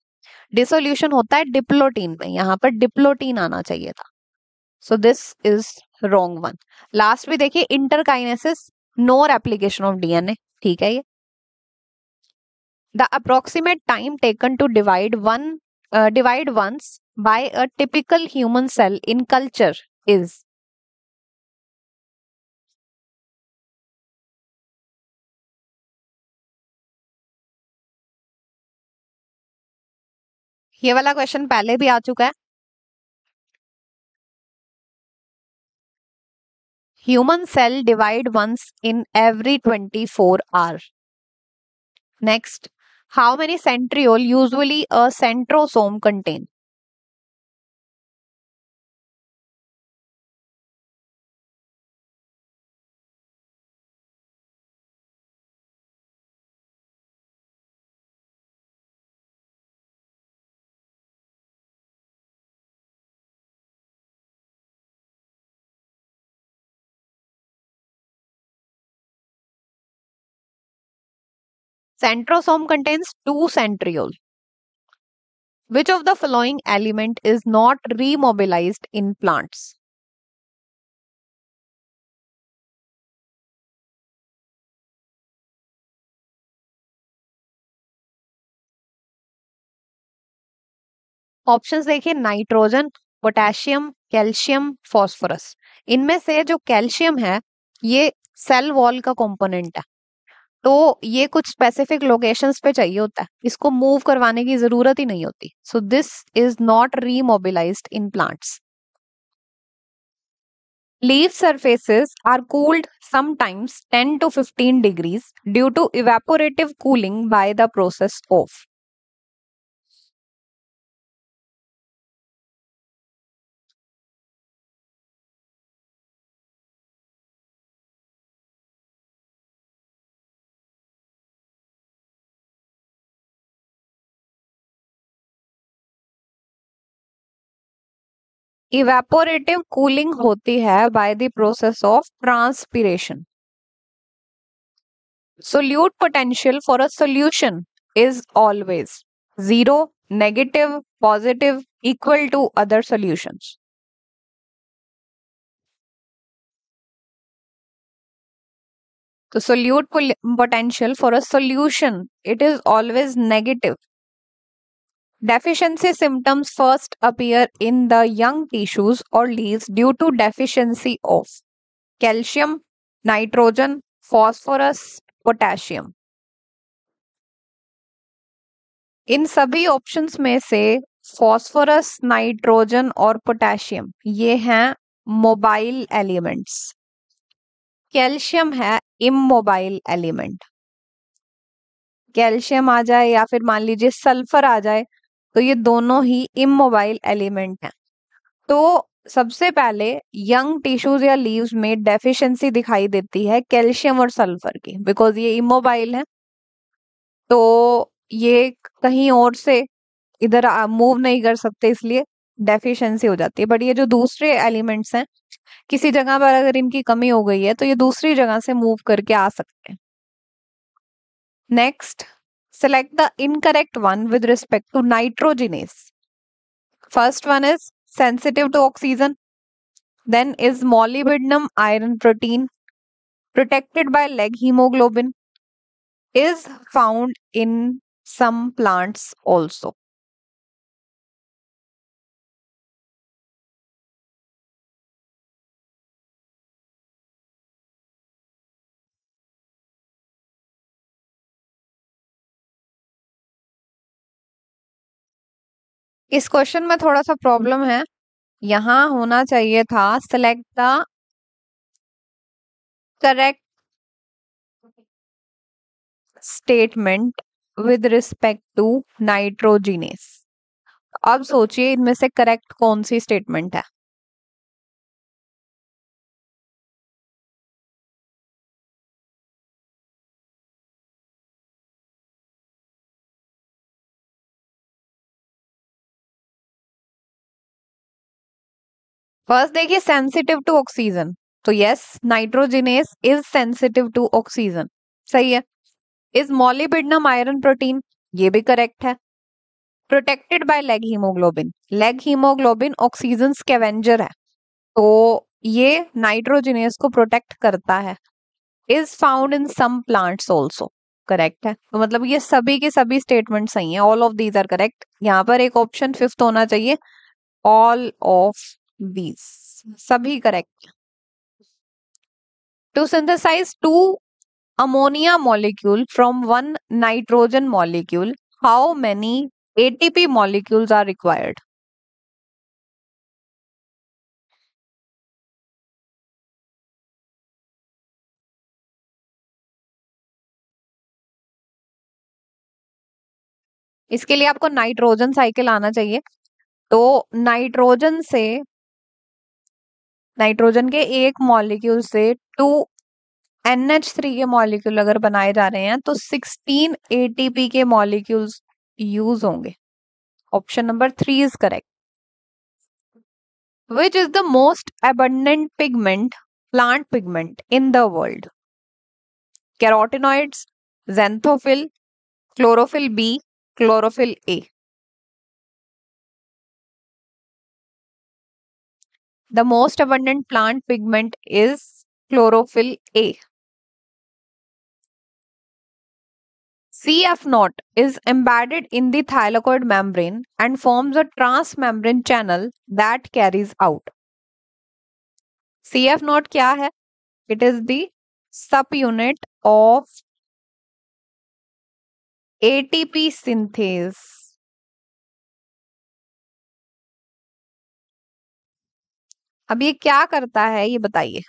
डिसोल्यूशन होता है डिप्लोटीन में, यहाँ पर डिप्लोटीन आना चाहिए था। So this is wrong one. Last में देखिए interkinesis, no application of DNA, ठीक है ये। The approximate time taken to divide once by a typical human cell in culture is, ये वाला क्वेश्चन पहले भी आ चुका है। Human cell divide once in every 24 hour. Next, how many centriole usually a centrosome contain? Centrosome contains 2 centriole. Which of the following element is not remobilized in plants? Options देखिए, नाइट्रोजन, पोटेशियम, कैल्शियम, फास्फोरस। इनमें से जो कैल्शियम है ये सेल वॉल का कंपोनेंट है, तो ये कुछ स्पेसिफिक लोकेशंस पे चाहिए होता है, इसको मूव करवाने की जरूरत ही नहीं होती। So this is not remobilized in plants. Leaf surfaces are cooled sometimes 10 to 15 degrees due to evaporative cooling by the process of. Evaporative cooling होती है by the process of transpiration. Solute potential for a solution is always 0, negative, positive, equal to other solutions. So solute potential for a solution, it is always negative. Deficiency symptoms first appear in the young tissues or leaves due to deficiency of calcium, nitrogen, phosphorus, potassium. इन सभी ऑप्शंस में से फॉस्फोरस, नाइट्रोजन और पोटेशियम ये हैं मोबाइल एलिमेंट्स। कैल्शियम है इमोबाइल एलिमेंट। कैल्शियम आ जाए या फिर मान लीजिए सल्फर आ जाए तो ये दोनों ही इमोबाइल एलिमेंट हैं। तो सबसे पहले यंग टिश्यूज या लीव्स में डेफिशिएंसी दिखाई देती है कैल्शियम और सल्फर की, बिकॉज ये इमोबाइल है, तो ये कहीं और से इधर मूव नहीं कर सकते, इसलिए डेफिशिएंसी हो जाती है। बट ये जो दूसरे एलिमेंट्स हैं, किसी जगह पर अगर इनकी कमी हो गई है तो ये दूसरी जगह से मूव करके आ सकते हैं। Next, select the incorrect one with respect to nitrogenase. First one is sensitive to oxygen. Then is molybdenum iron protein protected by leg hemoglobin is found in some plants also. इस क्वेश्चन में थोड़ा सा प्रॉब्लम है, यहां होना चाहिए था select the correct statement with respect to nitrogenase. अब सोचिए इनमें से करेक्ट कौन सी स्टेटमेंट है। फर्स्ट देखिए सेंसिटिव टू ऑक्सीजन, तो yes nitrogenase is sensitive to oxygen, सही है। इज मॉलिबिडनम आयरन प्रोटीन, ये भी करेक्ट है। Protected by leg haemoglobin. Leg haemoglobin oxygen scavenger है, तो ये नाइट्रोजिनेस को प्रोटेक्ट करता है। Is found in some plants also, correct है। तो मतलब ये सभी के सभी स्टेटमेंट सही है, all of these are correct. यहाँ पर एक ऑप्शन फिफ्थ होना चाहिए, ऑल ऑफ दीज, सभी correct. To synthesize two ammonia molecule from one nitrogen molecule, how many ATP molecules are required? इसके लिए आपको नाइट्रोजन साइकिल आना चाहिए। तो नाइट्रोजन से, नाइट्रोजन के एक मॉलिक्यूल से टू NH3 के मॉलिक्यूल अगर बनाए जा रहे हैं तो 16 ATP के मॉलिक्यूल्स यूज होंगे। Option number 3 is correct. Which is the most abundant pigment, plant pigment in the world? Carotenoids, xanthophyll, chlorophyll B, chlorophyll A. The most abundant plant pigment is chlorophyll A. CF0 is embedded in the thylakoid membrane and forms a transmembrane channel that carries out. CF0 क्या है? It is the subunit of ATP synthase. अब ये क्या करता है ये बताइए।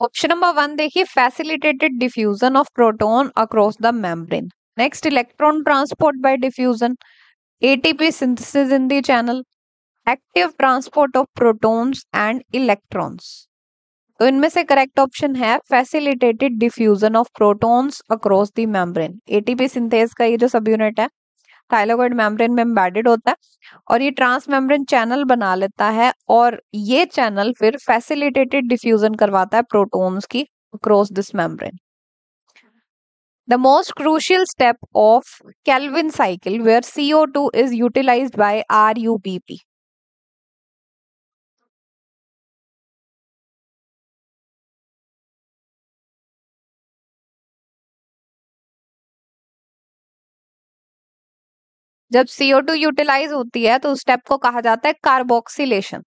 ऑप्शन नंबर 1 देखिए, facilitated diffusion of proton across the membrane. Next, electron transport bye diffusion, ATP synthesis in the channel, active transport of protons and electrons. तो इनमें से करेक्ट ऑप्शन है facilitated diffusion of protons across the membrane. ATP synthase का ये जो सब यूनिट है थाइलाकोइड मेम्ब्रेन में एम्बेडेड होता है और ये ट्रांस मेम्ब्रेन चैनल बना लेता है और ये चैनल फिर फैसिलिटेटेड डिफ्यूजन करवाता है प्रोटॉन्स की across this membrane. The most crucial step of Kelvin cycle where CO2 is utilized by RUBP. जब CO2 यूटिलाइज होती है तो उस स्टेप को कहा जाता है carboxylation.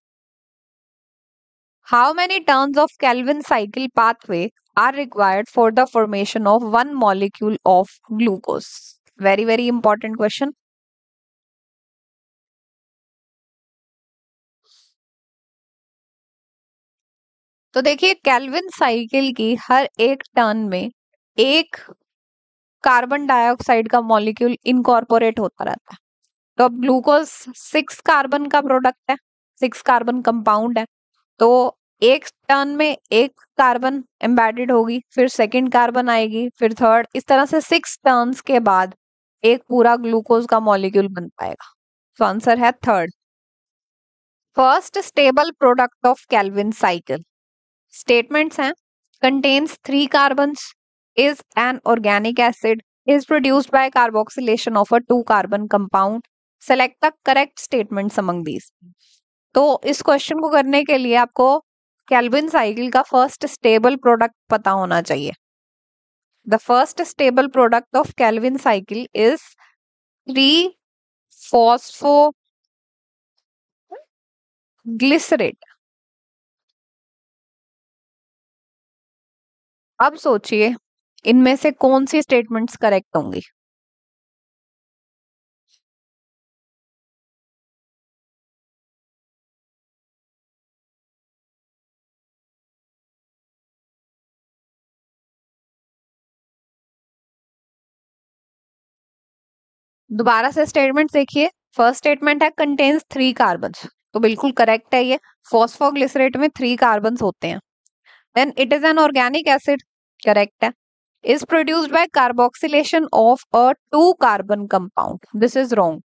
How many turns of Kelvin cycle pathway are required for the formation of one molecule of glucose? Very, very important question. तो देखिए, केल्विन साइकिल की हर एक टर्न में एक कार्बन डाइऑक्साइड का मॉलिक्यूल इनकॉर्पोरेट होता रहता है। तो अब ग्लूकोज 6 कार्बन का प्रोडक्ट है, 6 कार्बन कंपाउंड है, तो एक टर्न में एक कार्बन एम्बेडेड होगी, फिर सेकंड कार्बन आएगी, फिर थर्ड, इस तरह से 6 टर्न्स के बाद एक पूरा ग्लूकोज का मॉलिक्यूल बन पाएगा। तो आंसर है third. First stable product of Calvin cycle statements हैं, contains 3 carbons, is an organic acid, is produced by carboxylation of a 2 carbon compound. Select the correct statements among these. तो इस क्वेश्चन को करने के लिए आपको केल्विन साइकिल का फर्स्ट स्टेबल प्रोडक्ट पता होना चाहिए। The first stable product of Calvin cycle is 3 phosphoglycerate. अब सोचिए इनमें से कौन सी स्टेटमेंट्स करेक्ट होंगी। दोबारा से स्टेटमेंट देखिए। फर्स्ट स्टेटमेंट है कंटेन्स 3 कार्बन्स, तो बिल्कुल करेक्ट है ये। फॉस्फोग्लिसरेट में 3 कार्बन्स होते हैं। Then it is an organic acid, correct है। is produced by carboxylation of a 2 carbon compound. This is wrong.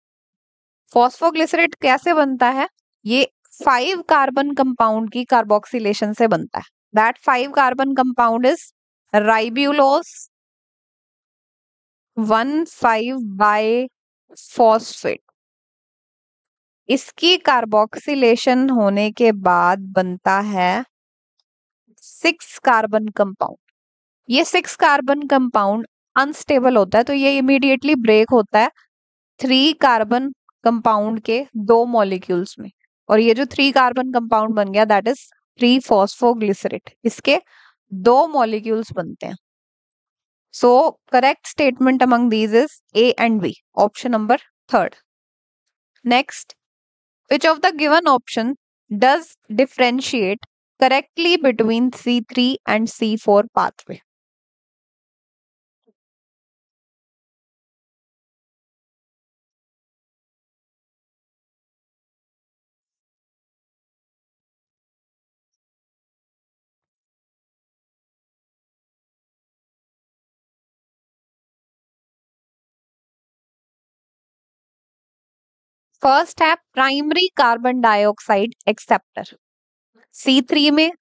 Phosphoglycerate कैसे बनता है? ये 5 कार्बन कंपाउंड की कार्बोक्सिलेशन से बनता है. That 5 carbon compound is ribulose 1,5 bisphosphate. इसकी कार्बोक्सिलेशन होने के बाद बनता है 6 कार्बन कंपाउंड. ये 6 कार्बन कंपाउंड अनस्टेबल होता है, तो ये इमीडिएटली ब्रेक होता है 3 कार्बन कंपाउंड के 2 मॉलिक्यूल्स में, और ये जो 3 कार्बन कंपाउंड बन गया दैट इज 3 फॉस्फोग्लिसरेट. इसके 2 मॉलिक्यूल्स बनते हैं. So correct statement among these is A and B, option number 3rd. Next, which of the given option does differentiate correctly between C3 and C4 pathway? First है primary carbon dioxide acceptor. C3 में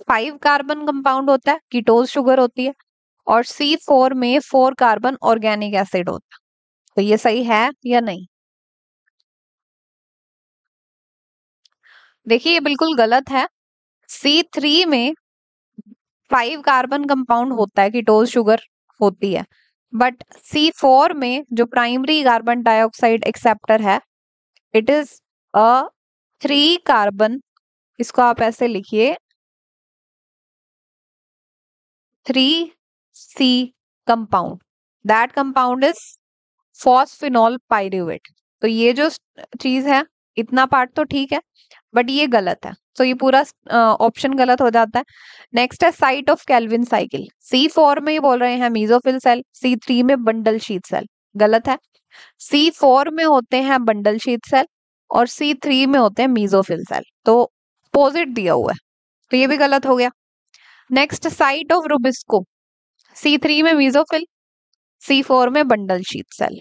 5 कार्बन कंपाउंड होता है, कीटोज शुगर होती है, और C4 में 4 कार्बन ऑर्गेनिक एसिड होता है. तो ये सही है या नहीं? देखिए ये बिल्कुल गलत है. C3 में 5 कार्बन कंपाउंड होता है, कीटोज शुगर होती है, बट C4 में जो प्राइमरी कार्बन डाइऑक्साइड एक्सेप्टर है इट इज अ 3 कार्बन, इसको आप ऐसे लिखिए 3C compound. That compound is phosphenol pyruvate. तो ये जो चीज है, इतना पार्ट तो ठीक है, बट ये गलत है. तो ये पूरा ऑप्शन गलत हो जाता है. नेक्स्ट है site of Calvin cycle. C4 में ये बोल रहे हैं मीजोफिल सेल, C3 में बंडल शीट सेल. गलत है. C4 में होते हैं बंडल शीट सेल और C3 में होते हैं मीजोफिल सेल. तो अपोजिट दिया हुआ है, तो ये भी गलत हो गया. Next site of Rubisco. C3 में मीजोफिल, C4 में बंडल शीट सेल.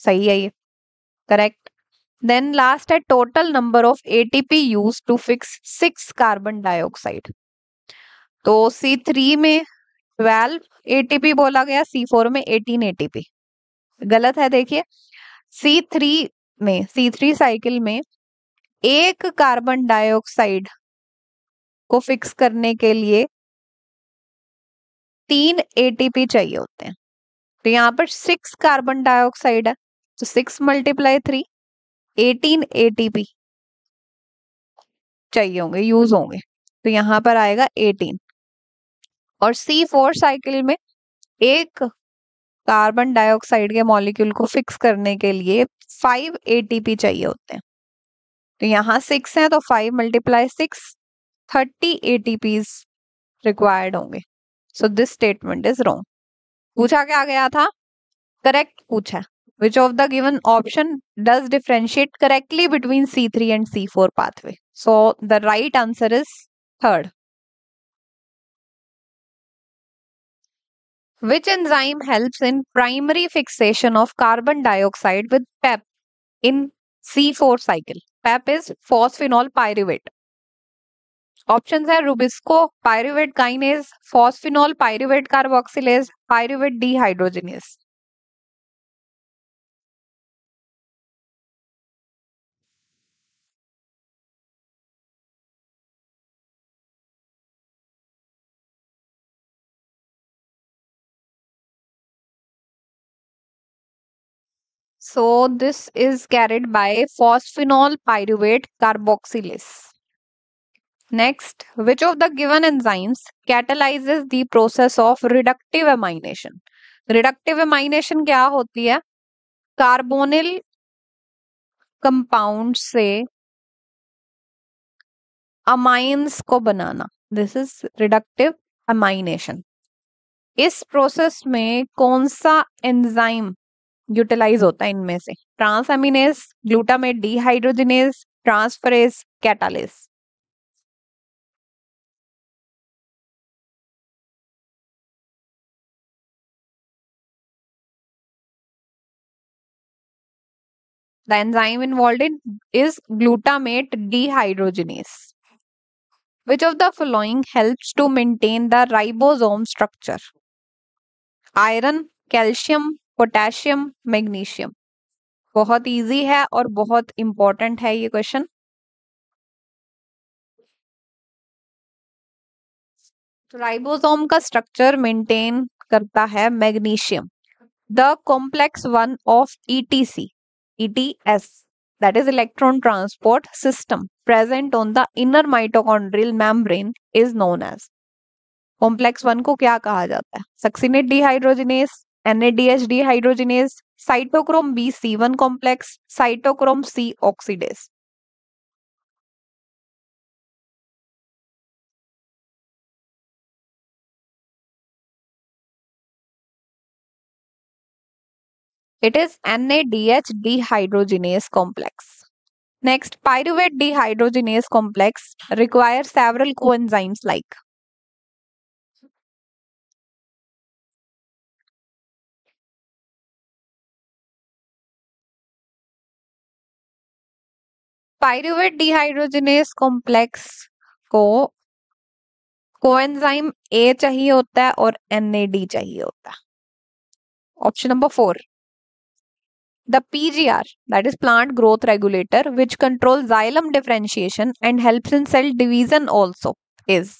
सही है ये, करेक्ट. देन लास्ट है total number of ATP use to fix 6 carbon dioxide. तो C3 में 12 ATP बोला गया, C4 में 18 ATP. गलत है. देखिए C3 साइकिल में एक कार्बन डाइऑक्साइड को फिक्स करने के लिए 3 ATP चाहिए होते हैं. तो यहाँ पर 6 कार्बन डाइऑक्साइड है, तो 6 × 3 18 ATP चाहिए होंगे, यूज होंगे. तो यहाँ पर आएगा 18. और C4 साइकिल में एक कार्बन डाइऑक्साइड के मॉलिक्यूल को फिक्स करने के लिए 5 ATP चाहिए होते हैं. तो यहाँ 6 है, तो 5 × 6 30 ATPs रिक्वायर्ड होंगे. So this statement is wrong. पूछा क्या गया था? करेक्ट पूछा. Which of the given option does differentiate correctly between C3 and C4 pathway? So the right answer is 3rd. Which enzyme helps in primary fixation of carbon dioxide with PEP in C4 cycle? PEP is phosphenol pyruvate. Options है rubisco, pyruvate kinase, phosphenol pyruvate carboxylase, pyruvate dehydrogenase. So this is carried by phosphenol pyruvate carboxylase. Next, which of the given enzymes catalyzes the process of reductive amination? Reductive amination क्या होती है? कार्बोनिल कंपाउंड से अमाइंस को बनाना. This is reductive amination. इस प्रोसेस में कौन सा एंजाइम यूटिलाइज होता है इनमें से? Transaminase, glutamate dehydrogenase, transferase, catalase. The enzyme involved in is glutamate dehydrogenase. Which of the following helps to maintain the ribosome structure? Iron, calcium, potassium, magnesium. बहुत इजी है और बहुत इंपॉर्टेंट है ये क्वेश्चन. राइबोसोम का स्ट्रक्चर मेंटेन करता है magnesium. The complex one of etc, ETS, that is electron transport system present on the inner mitochondrial membrane is known as. Complex one को क्या कहा जाता है? Succinate dehydrogenase, NADH dehydrogenase, cytochrome B C1 complex, cytochrome C oxidase. It is NADH dehydrogenase complex. Next, pyruvate dehydrogenase complex requires several coenzymes like pyruvate dehydrogenase complex को कोएंजाइम A चाहिए होता है और NAD चाहिए होता है. Option number 4. The PGR, that is plant growth regulator, which controls xylem differentiation and helps in cell division also, is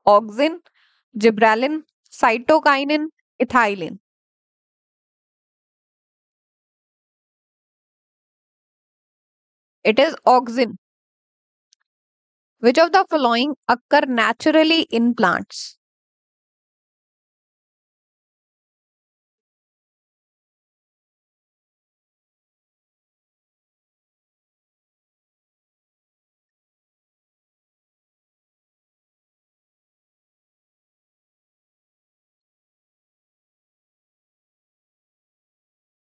auxin, gibberellin, cytokinin, ethylene. It is auxin. Which of the following occur naturally in plants?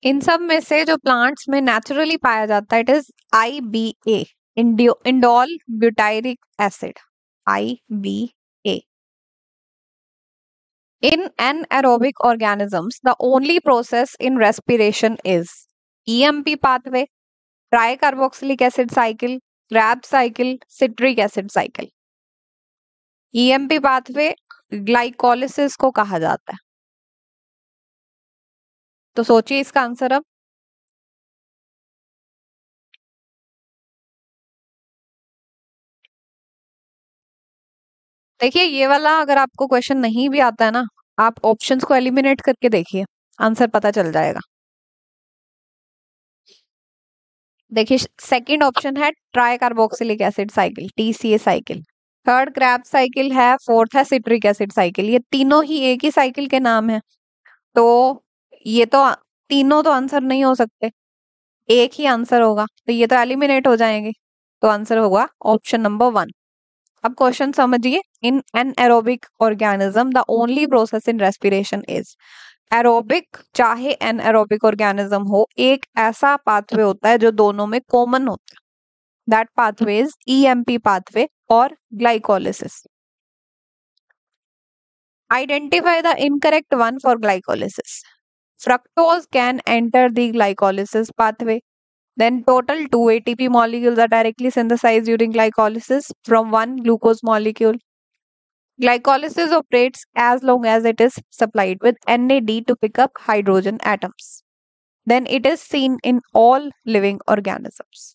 इन सब में से जो प्लांट्स में नेचुरली पाया जाता है, it is IBA, indole butyric acid, IBA. In anaerobic organisms, the only process in respiration is EMP pathway, tricarboxylic acid cycle, Krebs cycle, citric acid cycle. EMP pathway glycolysis को कहा जाता है. तो सोचिए इसका आंसर अब. देखिए ये वाला अगर आपको क्वेश्चन नहीं भी आता है ना, आप ऑप्शंस को एलिमिनेट करके देखिए, आंसर पता चल जाएगा. देखिए सेकंड ऑप्शन है try carboxylic acid cycle, TCA cycle. Third Krebs cycle है. फोर्थ है सिट्रिक एसिड साइकिल. ये तीनों ही एक ही साइकिल के नाम है, तो ये तो तीनों तो आंसर नहीं हो सकते, एक ही आंसर होगा, तो ये तो एलिमिनेट हो जाएंगे. तो आंसर होगा ऑप्शन नंबर 1. अब क्वेश्चन समझिए. In anaerobic organism the only process in respiration is. Aerobic चाहे एनएरोबिक ऑर्गेनिज्म हो, एक ऐसा पाथवे होता है जो दोनों में कॉमन होता है. That pathway is EMP pathway और glycolysis. Identify the incorrect one for glycolysis. Fructose can enter the glycolysis pathway. Then total 2 ATP molecules are directly synthesized during glycolysis from one glucose molecule. Glycolysis operates as long as it is supplied with NAD to pick up hydrogen atoms. Then it is seen in all living organisms.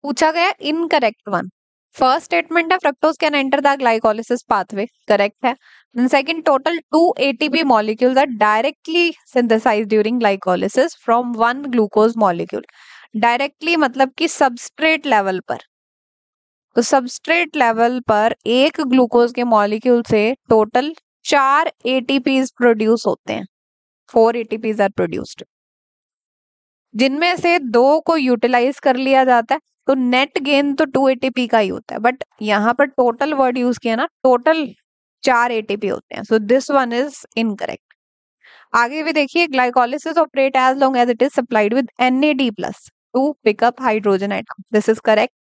पूछा गया इनकरेक्ट वन. फर्स्ट स्टेटमेंट है fructose can enter the glycolysis pathway, correct है. Then second, total 2 ATP molecules are directly synthesized during glycolysis from one glucose molecule. Directly मतलब कि सबस्ट्रेट लेवल पर. तो सबस्ट्रेट लेवल पर एक ग्लूकोज के मॉलिक्यूल से टोटल 4 ATPs प्रोड्यूस होते हैं. 4 ATPs आर प्रोड्यूस्ड, जिनमें से 2 को यूटिलाइज कर लिया जाता है, तो नेट गेन तो 2 ATP का ही होता है. बट यहाँ पर टोटल वर्ड यूज किया ना, टोटल 4 ATP होते हैं. So this one is incorrect. आगे भी देखिए, glycolysis operate as long as it is supplied with NAD plus to pick up hydrogen atom. This is correct.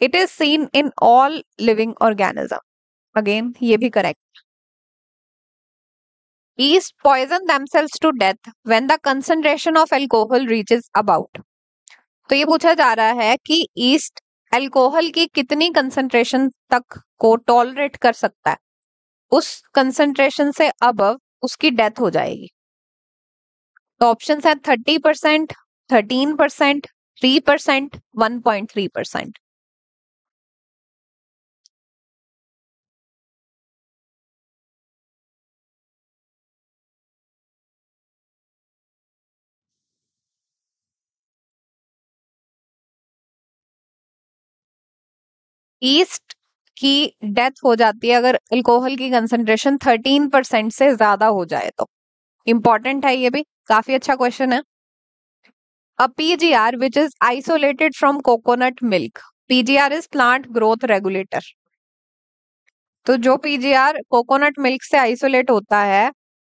It is seen in all living organism. Again ये भी correct. Yeast poison themselves to death when the concentration of alcohol reaches about. तो ये पूछा जा रहा है कि ईस्ट अल्कोहल की कितनी कंसंट्रेशन तक को टॉलरेट कर सकता है, उस कंसंट्रेशन से अबव उसकी डेथ हो जाएगी. तो ऑप्शन है 30%, 13%, 3%, 1.3%. ईस्ट की डेथ हो जाती है अगर अल्कोहल की कंसंट्रेशन 13% से ज्यादा हो जाए तो. इंपॉर्टेंट है, ये भी काफी अच्छा क्वेश्चन है. A PGR which is isolated from coconut milk. PGR is plant growth regulator. तो जो PGR कोकोनट मिल्क से आइसोलेट होता है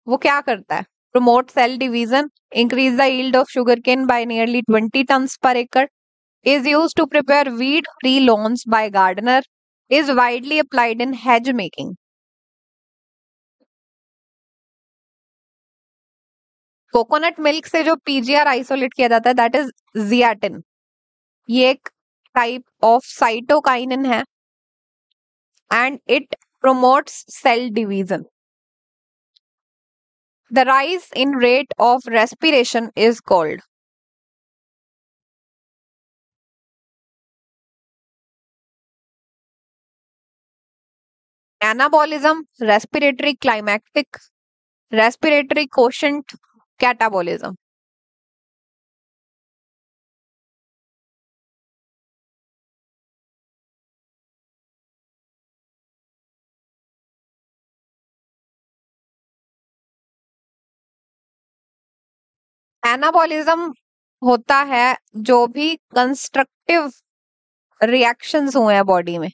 वो क्या करता है? Promote cell division, increase the yield of sugarcane by nearly 20 tons per acre, is used to prepare weed-free lawns by gardener, is widely applied in hedge making. Coconut milk से जो पीजीआर आइसोलेट किया जाता है दैट इज जियाटिन. ये एक टाइप ऑफ साइटोकाइनिन है and it promotes cell division. The rise in rate of respiration is called anabolism, respiratory climactic, respiratory quotient, catabolism. Anabolism होता है जो भी कंस्ट्रक्टिव रिएक्शंस हुए हैं बॉडी में.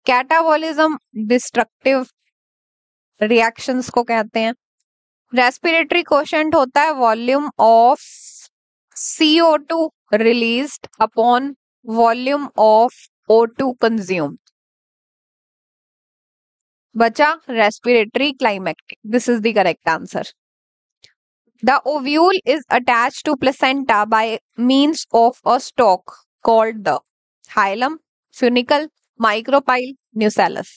कैटाबॉलिज्म डिस्ट्रक्टिव रिएक्शंस को कहते हैं. रेस्पिरेटरी कोशेंट होता है volume of CO2 released upon volume of O2 consumed. बचा respiratory climacteric. This is the correct answer. The ovule is attached to placenta by means of a stalk called the hilum, funicle, micropyle, nucellus.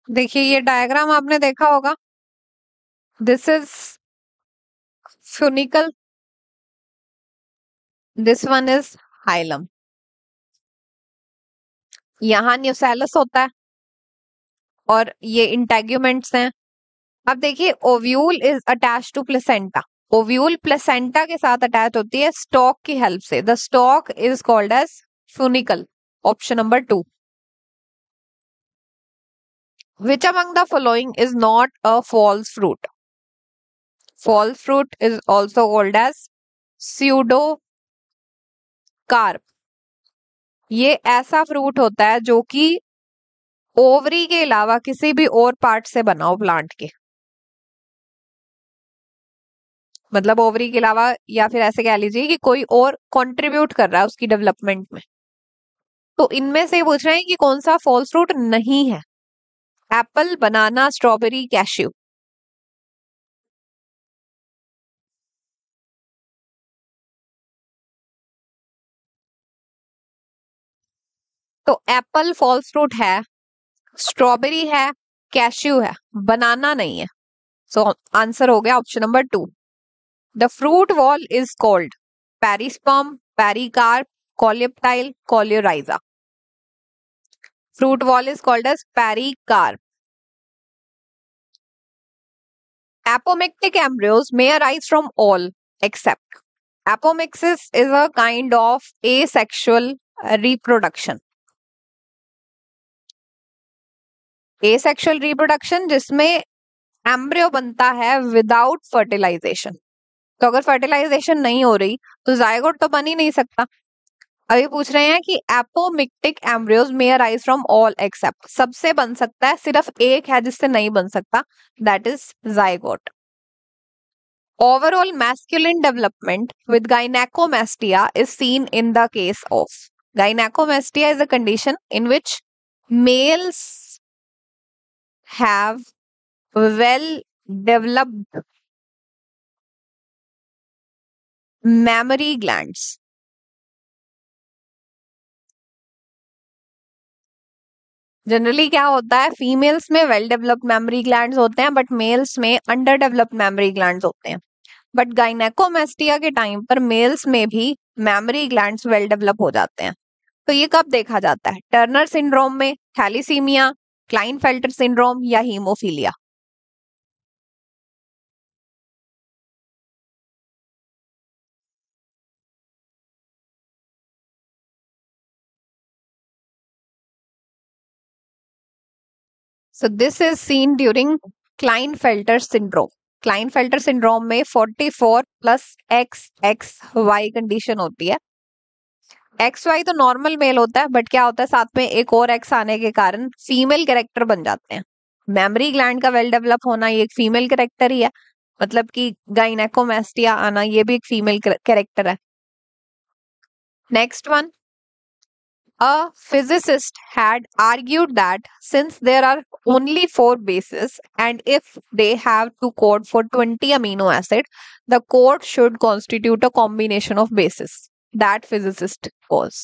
देखिए ये डायग्राम आपने देखा होगा. This is funicle, this one is hilum. यहाँ न्यूसेलस होता है और ये इंटेग्यूमेंट्स हैं. अब देखिए ovule is attach to placenta. Ovule placenta के साथ अटैच होती है स्टॉक की हेल्प से. The stalk is called as funicle. Option number 2. Which among the following is not a false fruit? False fruit is also called as pseudocarp. ये ऐसा फ्रूट होता है जो कि ओवरी के अलावा किसी भी और पार्ट से बना हो प्लांट के. मतलब ओवरी के अलावा या फिर ऐसे कह लीजिए कि कोई और कंट्रीब्यूट कर रहा है उसकी डेवलपमेंट में. तो इनमें से पूछ रहे हैं कि कौन सा फॉल्स फ्रूट नहीं है. Apple, banana, strawberry, cashew. तो एप्पल फॉल्स फ्रूट है, स्ट्रॉबेरी है, कैश्यू है, बनाना नहीं है. सो आंसर हो गया option number 2. The fruit wall is called perisperm, pericarp, coleoptile, coleorhiza. Fruit wall is called as pericarp. Apomictic embryos may arise from all except Apomixis is a kind of asexual reproduction. Asexual reproduction जिसमें एम्ब्रियो बनता है विदाउट फर्टिलाइजेशन. तो अगर फर्टिलाइजेशन नहीं हो रही तो जायगोट तो बन ही नहीं सकता. अभी पूछ रहे हैं कि apomictic embryos may arise from all except. सबसे बन सकता है, सिर्फ एक है जिससे नहीं बन सकता, that is zygote. Overall masculine development with gynecomastia is seen in the case of. Gynecomastia is a condition in which males have well developed mammary glands. Generally क्या होता है, फीमेल्स में वेल डेवलप्ड मेमोरी ग्लैंड्स होते हैं बट मेल्स में अंडर डेवलप्ड मेमोरी ग्लैंड्स होते हैं. बट गाइनेकोमेस्टिया के टाइम पर मेल्स में भी मेमोरी ग्लैंड्स वेल डेवलप हो जाते हैं. तो ये कब देखा जाता है? टर्नर सिंड्रोम में, थैलीसीमिया, क्लाइनफेल्टर सिंड्रोम या haemophilia. So this is seen during Klinefelter syndrome. Klinefelter syndrome में 44 plus X X Y condition होती है. एक्स वाई तो नॉर्मल मेल होता है बट क्या होता है, साथ में एक और एक्स आने के कारण फीमेल कैरेक्टर बन जाते हैं. मेमोरी ग्लैंड का वेल डेवलप होना ये एक फीमेल कैरेक्टर ही है, मतलब कि गाइनेकोमेस्टिया आना ये भी एक फीमेल कैरेक्टर है. Next one, a physicist had argued that since there are only 4 bases and if they have to code for 20 amino acid, the code should constitute a combination of bases. That physicist was.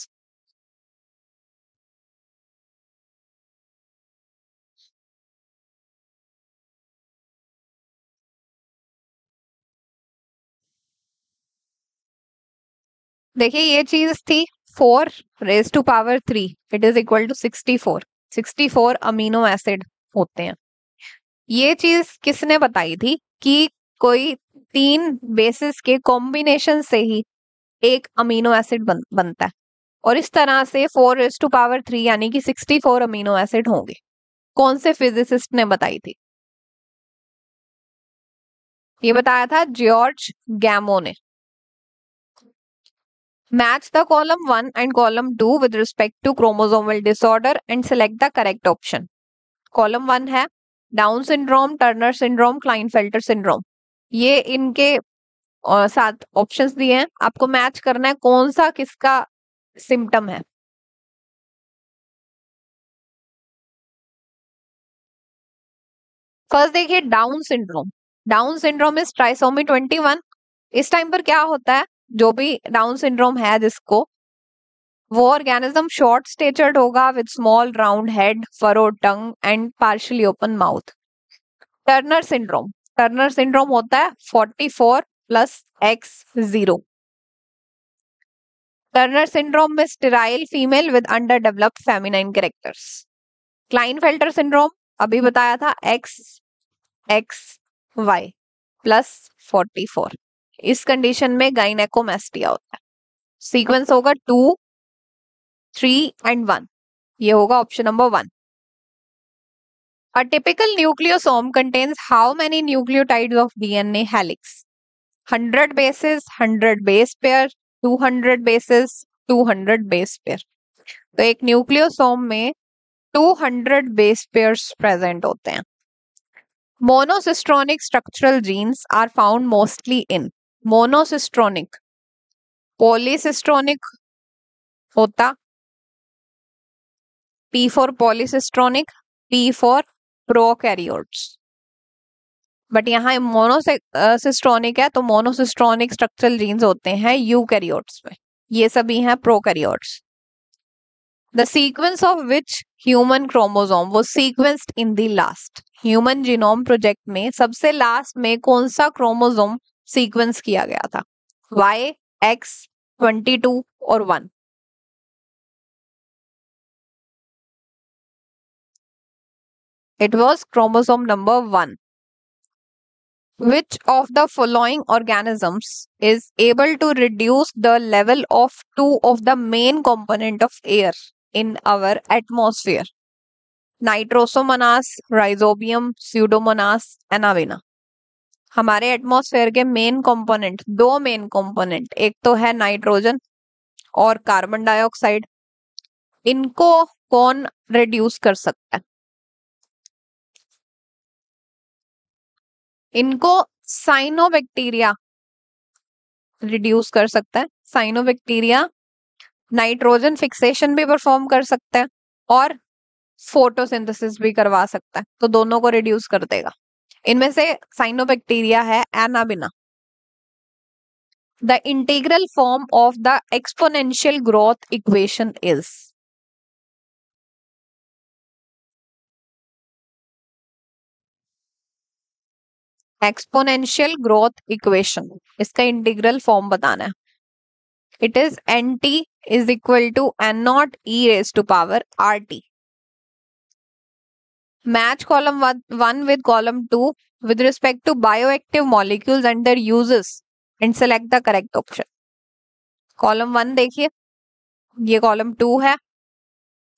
देखिए ये चीज थी 4 raised to power 3 it is equal to 64. 64 amino acid होते हैं. ये चीज किसने बताई थी कि कोई 3 बेसिस के कॉम्बिनेशन से ही एक अमीनो एसिड बनता है, और इस तरह से 4 raised to power 3 यानी कि 64 अमीनो एसिड होंगे. कौन से फिजिसिस्ट ने बताई थी? ये बताया था जॉर्ज गैमो ने. Match the column 1 and column 2 with respect to chromosomal disorder and select the correct option. Column 1 है Down syndrome, Turner syndrome, Klinefelter syndrome. ये इनके 7 ऑप्शंस दिए हैं, आपको मैच करना है कौन सा किसका सिम्टम है. फर्स्ट देखिए down syndrome. Down syndrome is trisomy 21. इस टाइम पर क्या होता है, जो भी डाउन सिंड्रोम है जिसको, वो ऑर्गेनिज्म शॉर्ट स्टेचर्ड होगा with small round head, furrow tongue and partially open mouth. Turner syndrome. Turner syndrome होता है 44 प्लस एक्स 0. टर्नर सिंड्रोम में sterile female with under developed feminine characters. Klinefelter syndrome अभी बताया था एक्स एक्स वाई प्लस 44. इस कंडीशन में गाइनेकोमेस्टिया होता है. सीक्वेंस होगा 2, 3 एंड 1. ये होगा option number 1. A typical nucleosome contains how many nucleotides of DNA helix? 100 bases, 100 base pair, 200 bases, 200 base pair. तो एक न्यूक्लियोसोम में 200 बेस पेयर्स प्रेजेंट होते हैं. Monocistronic structural genes are found mostly in. Monocistronic, polycistronic होता P for polycistronic, P for prokaryotes. But यहाँ मोनोसिस्ट्रोनिक है तो मोनोसिस्ट्रोनिक स्ट्रक्चरल जीन्स होते हैं यूकैरियोट्स में. ये सभी हैं prokaryotes. The sequence of which human chromosome was sequenced in the last. Human genome project में सबसे लास्ट में कौन सा क्रोमोसोम सीक्वेंस किया गया था? Y, X, 22 और 1. It was chromosome number 1. Which of the following organisms is able to reduce the level of two of the main component of air in our atmosphere? Nitrosomonas, rhizobium, pseudomonas, एनाविना। हमारे एटमॉस्फेयर के मेन कंपोनेंट, दो मेन कंपोनेंट, एक तो है नाइट्रोजन और कार्बन डाइऑक्साइड। इनको कौन रिड्यूस कर सकता है? इनको साइनोबैक्टीरिया रिड्यूस कर सकता है। साइनोबैक्टीरिया नाइट्रोजन फिक्सेशन भी परफॉर्म कर सकता है और फोटोसिंथेसिस भी करवा सकता है, तो दोनों को रिड्यूस कर देगा। इनमें से साइनोबैक्टीरिया है Anabaena. The integral form of the exponential growth equation is? Exponential growth equation, इसका इंटीग्रल फॉर्म बताना है। It is nt is equal to n0 e raised to power rt. Match column 1 with column 2 with respect to bioactive molecules and their uses and select the correct option. Column 1 देखिए, ये कॉलम 2 है,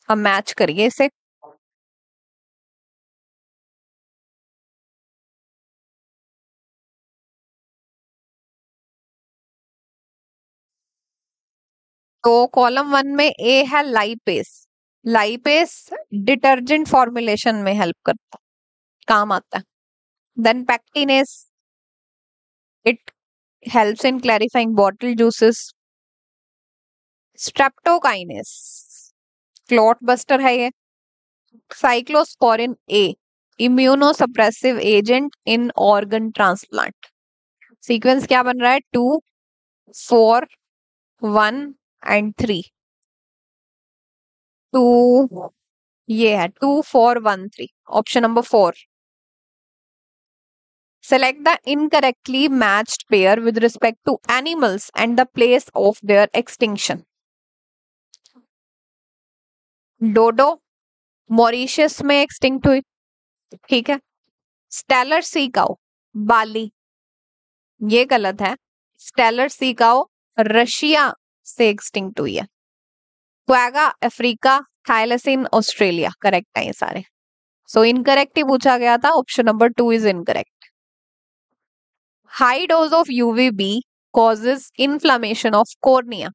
हम मैच करिए इसे। तो कॉलम 1 में ए है लाइपेस। लाइपेस डिटर्जेंट फॉर्मुलेशन में हेल्प करता है, काम आता है। Then pectinase, it helps in clarifying bottle juices. Streptokinase clot buster है ये। Cyclosporin A immunosuppressive agent in organ transplant. Sequence क्या बन रहा है? 2 4 1 एंड 3। 2 ये है 2 4 1 3, option number 4। Select the incorrectly matched pair with respect to animals and the place of their extinction. Dodo Mauritius में एक्सटिंक्ट हुई, ठीक है। स्टेलर सी काउ बाली, ये गलत है। स्टेलर सी काउ रशिया से एक्सटिंक्ट हुई है। क्वेगा अफ्रीका, थाइलसिन ऑस्ट्रेलिया, करेक्ट है ये सारे। सो इनकरेक्ट ही पूछा गया था, option number 2 is incorrect. High dose of UVB causes inflammation of cornea,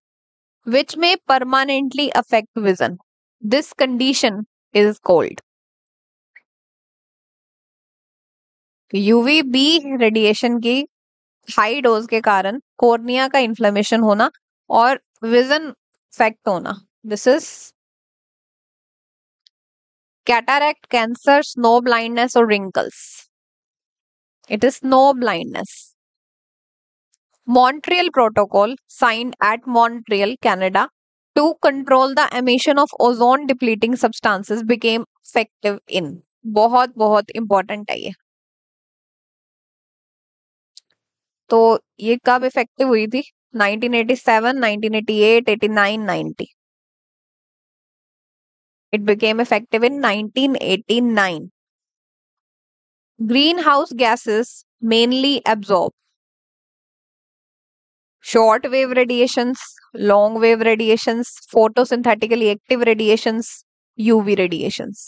which may permanently affect vision. This condition is called? UVB radiation की हाई डोज के कारण कॉर्निया का इन्फ्लेमेशन होना और विजन इफेक्ट होना, this is cataract, cancer, snow blindness और wrinkles. It is snow blindness. Montreal Protocol signed at Montreal, Canada to control the emission of ozone depleting substances became effective in? बहुत बहुत इंपॉर्टेंट है ये। तो ये कब इफेक्टिव हुई थी? 1987, 1988, 89, 90। It became effective in 1989. Greenhouse gases mainly absorb short wave radiations, long wave radiations, photosynthetically active radiations, UV radiations.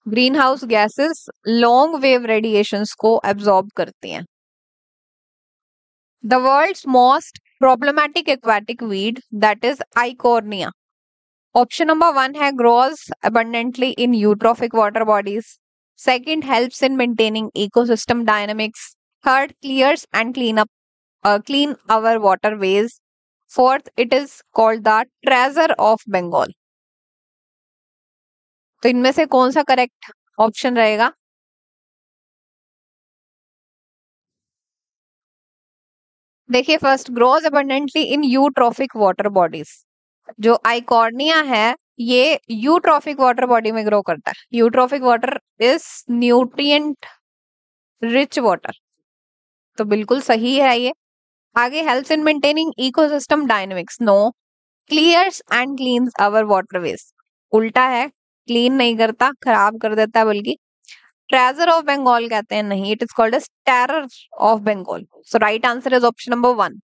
Greenhouse gases long wave radiations को एब्जॉर्ब करती हैं। The world's most problematic aquatic weed that is Eichhornia. Option number 1 है grows abundantly in eutrophic water bodies. Second, helps in maintaining ecosystem dynamics. Third, clears and clean our waterways. Fourth, it is called the treasure of Bengal. तो इनमें से कौन सा करेक्ट ऑप्शन रहेगा? देखिए, first, grows abundantly in eutrophic water bodies. जो आइकॉर्निया है ये यूट्रॉफिक वाटर बॉडी में ग्रो करता है। Eutrophic water is nutrient rich water, तो बिल्कुल सही है ये। आगे, helps in maintaining ecosystem dynamics, no. Clears and cleans our waterways, उल्टा है, क्लीन नहीं करता, खराब कर देता है बल्कि। ट्रेजर ऑफ बंगाल कहते हैं, नहीं, it is called as terror of Bengal. So right answer is option number 1।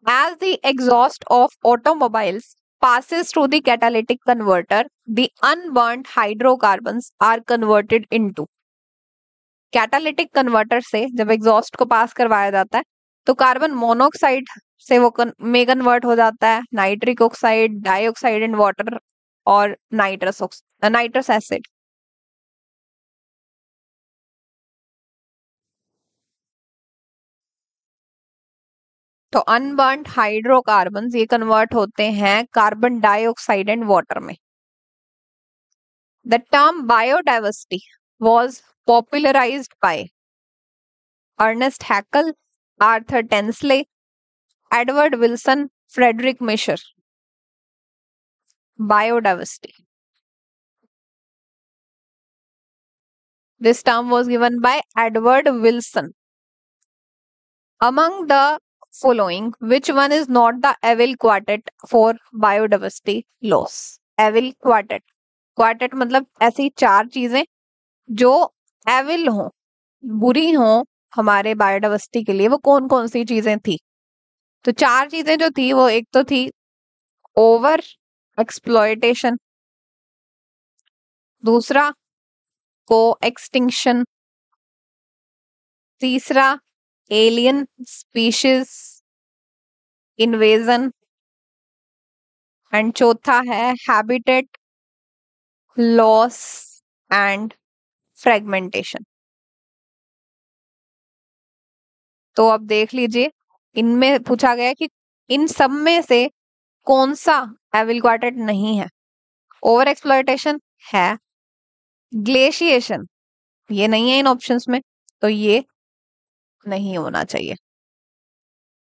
As the exhaust of automobiles passes through the catalytic converter, the unburnt hydrocarbons are converted into। Catalytic converter से जब एग्जॉस्ट को पास करवाया जाता है तो कार्बन मोनोऑक्साइड से वो में कन्वर्ट हो जाता है nitric oxide, dioxide in water और नाइट्रस एसिड। तो अनबर्न्ड हाइड्रोकार्बन्स ये कन्वर्ट होते हैं कार्बन डाइऑक्साइड एंड वाटर में। The term biodiversity was popularized by Ernest Haeckel, Arthur Tensley, Edward Wilson, Frederick Misher। Biodiversity. This term was given by Edward Wilson. Among the following, which one is not the Abel quartet for biodiversity loss? Abel quartet. Quartet मतलब ऐसी चार चीजें जो एविल हो, बुरी हो हमारे बायोडाइवर्सिटी के लिए, वो कौन कौन सी चीजें थी? तो चार चीजें जो थी वो एक तो थी ओवर एक्सप्लॉयटेशन, दूसरा को एक्सटिंक्शन, तीसरा एलियन स्पीशीज इन्वेजन एंड चौथा है हैबिटेट लॉस एंड फ्रेगमेंटेशन। तो अब देख लीजिए, इनमें पूछा गया कि इन सब में से कौन सा एविल क्वार्टेट नहीं है। ओवर एक्सप्लॉयटेशन है, ग्लेशिएशन ये नहीं है इन ऑप्शंस में, तो ये नहीं होना चाहिए।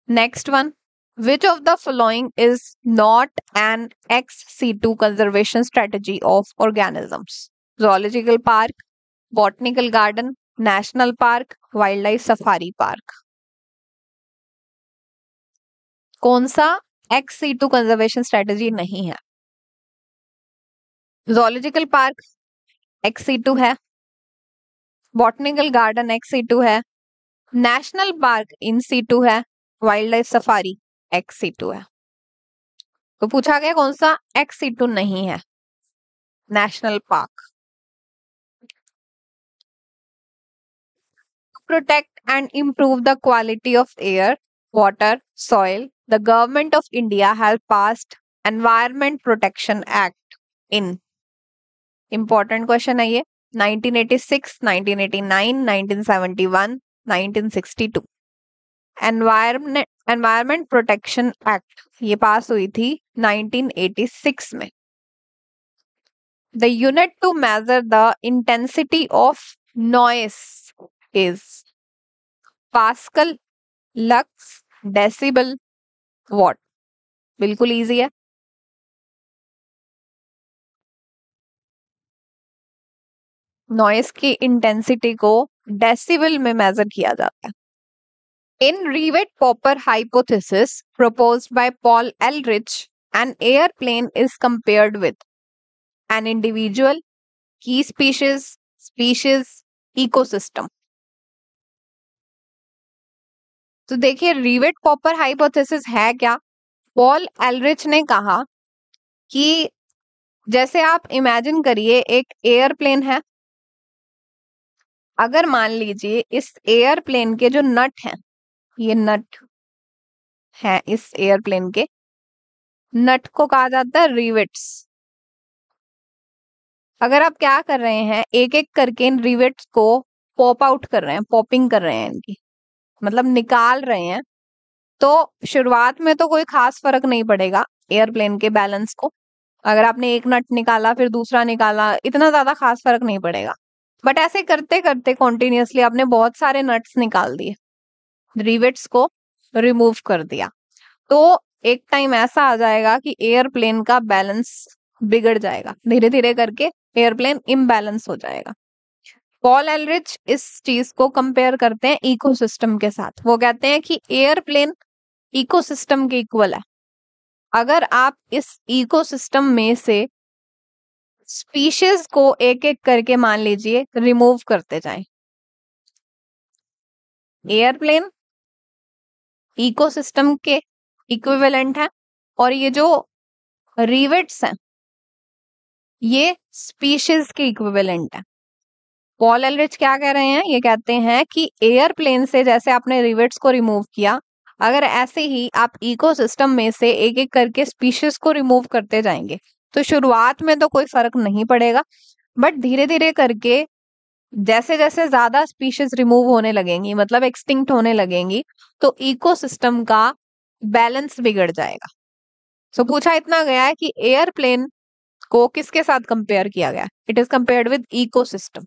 Next one, which of the following is not an ex situ conservation strategy of organisms? Zoological park, botanical garden, national park, wildlife safari park। कौन सा ex situ conservation strategy नहीं है? zoological park ex situ है, botanical garden ex situ है, नेशनल पार्क इन सीटू है, wildlife safari ex situ है। तो पूछा गया कौन सा एक्स सीटू नहीं है? National park. Protect and improve the quality of air, water, soil, the government of India has passed Environment Protection Act in। important question है ये, 1986, 1989, 1971, 1962। एनवायरमेंट प्रोटेक्शन एक्ट ये पास हुई थी 1986 में। The unit to measure the intensity of noise is pascal, lux, decibel, watt. बिल्कुल इजी है। नॉइस की इंटेंसिटी को डेसिबल में मेजर किया जाता है। In Rietveld-Popper hypothesis proposed by Paul Ehrlich, an airplane is compared with an individual, key species, ecosystem। तो देखिए Rietveld-Popper hypothesis है क्या? पॉल एलरिच ने कहा कि जैसे आप इमेजिन करिए एक एयरप्लेन है, अगर मान लीजिए इस एयरप्लेन के जो नट हैं, ये नट है इस एयरप्लेन के, नट को कहा जाता है रिवेट्स। अगर आप क्या कर रहे हैं, एक एक करके इन रिवेट्स को पॉप आउट कर रहे हैं, पॉपिंग कर रहे हैं इनकी, मतलब निकाल रहे हैं, तो शुरुआत में तो कोई खास फर्क नहीं पड़ेगा एयरप्लेन के बैलेंस को। अगर आपने एक नट निकाला फिर दूसरा निकाला, इतना ज्यादा खास फर्क नहीं पड़ेगा। बट ऐसे करते करते कॉन्टिन्यूसली आपने बहुत सारे नट्स निकाल दिए, रिवेट्स को रिमूव कर दिया, तो एक टाइम ऐसा आ जाएगा कि एयरप्लेन का बैलेंस बिगड़ जाएगा, धीरे धीरे करके एयरप्लेन इम्बैलेंस हो जाएगा। पॉल एलरिच इस चीज को कंपेयर करते हैं इकोसिस्टम के साथ। वो कहते हैं कि एयरप्लेन इकोसिस्टम के इक्वल है। अगर आप इस इकोसिस्टम में से स्पीशीज को एक एक करके मान लीजिए रिमूव करते जाएं, एयरप्लेन इकोसिस्टम के इक्विवेलेंट है और ये जो रिवेट्स हैं ये स्पीशीज के इक्विवेलेंट है। पॉल एलरिच क्या कह रहे हैं, ये कहते हैं कि एयरप्लेन से जैसे आपने रिवेट्स को रिमूव किया, अगर ऐसे ही आप इकोसिस्टम में से एक एक करके स्पीशीज को रिमूव करते जाएंगे तो शुरुआत में तो कोई फर्क नहीं पड़ेगा, बट धीरे धीरे करके जैसे जैसे ज्यादा स्पीशीज रिमूव होने लगेंगी, मतलब एक्सटिंक्ट होने लगेंगी, तो इकोसिस्टम का बैलेंस बिगड़ जाएगा। सो पूछा इतना गया है कि एयरप्लेन को किसके साथ कंपेयर किया गया, it is compared with ecosystem.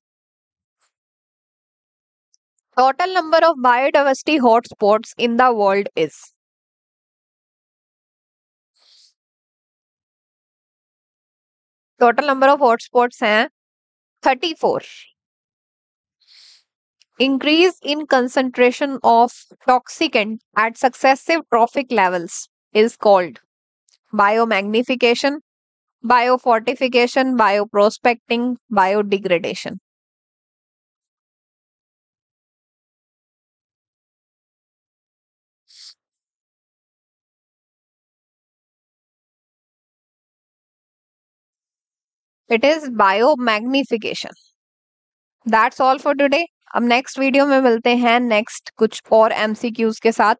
Total number of biodiversity hotspots in the world is, total number of hotspots हैं 34। Increase in concentration of toxicant at successive trophic levels is called biomagnification, biofortification, bioprospecting, biodegradation. It is biomagnification. That's all for today. अब नेक्स्ट वीडियो में मिलते हैं नेक्स्ट कुछ और एमसीक्यूज के साथ।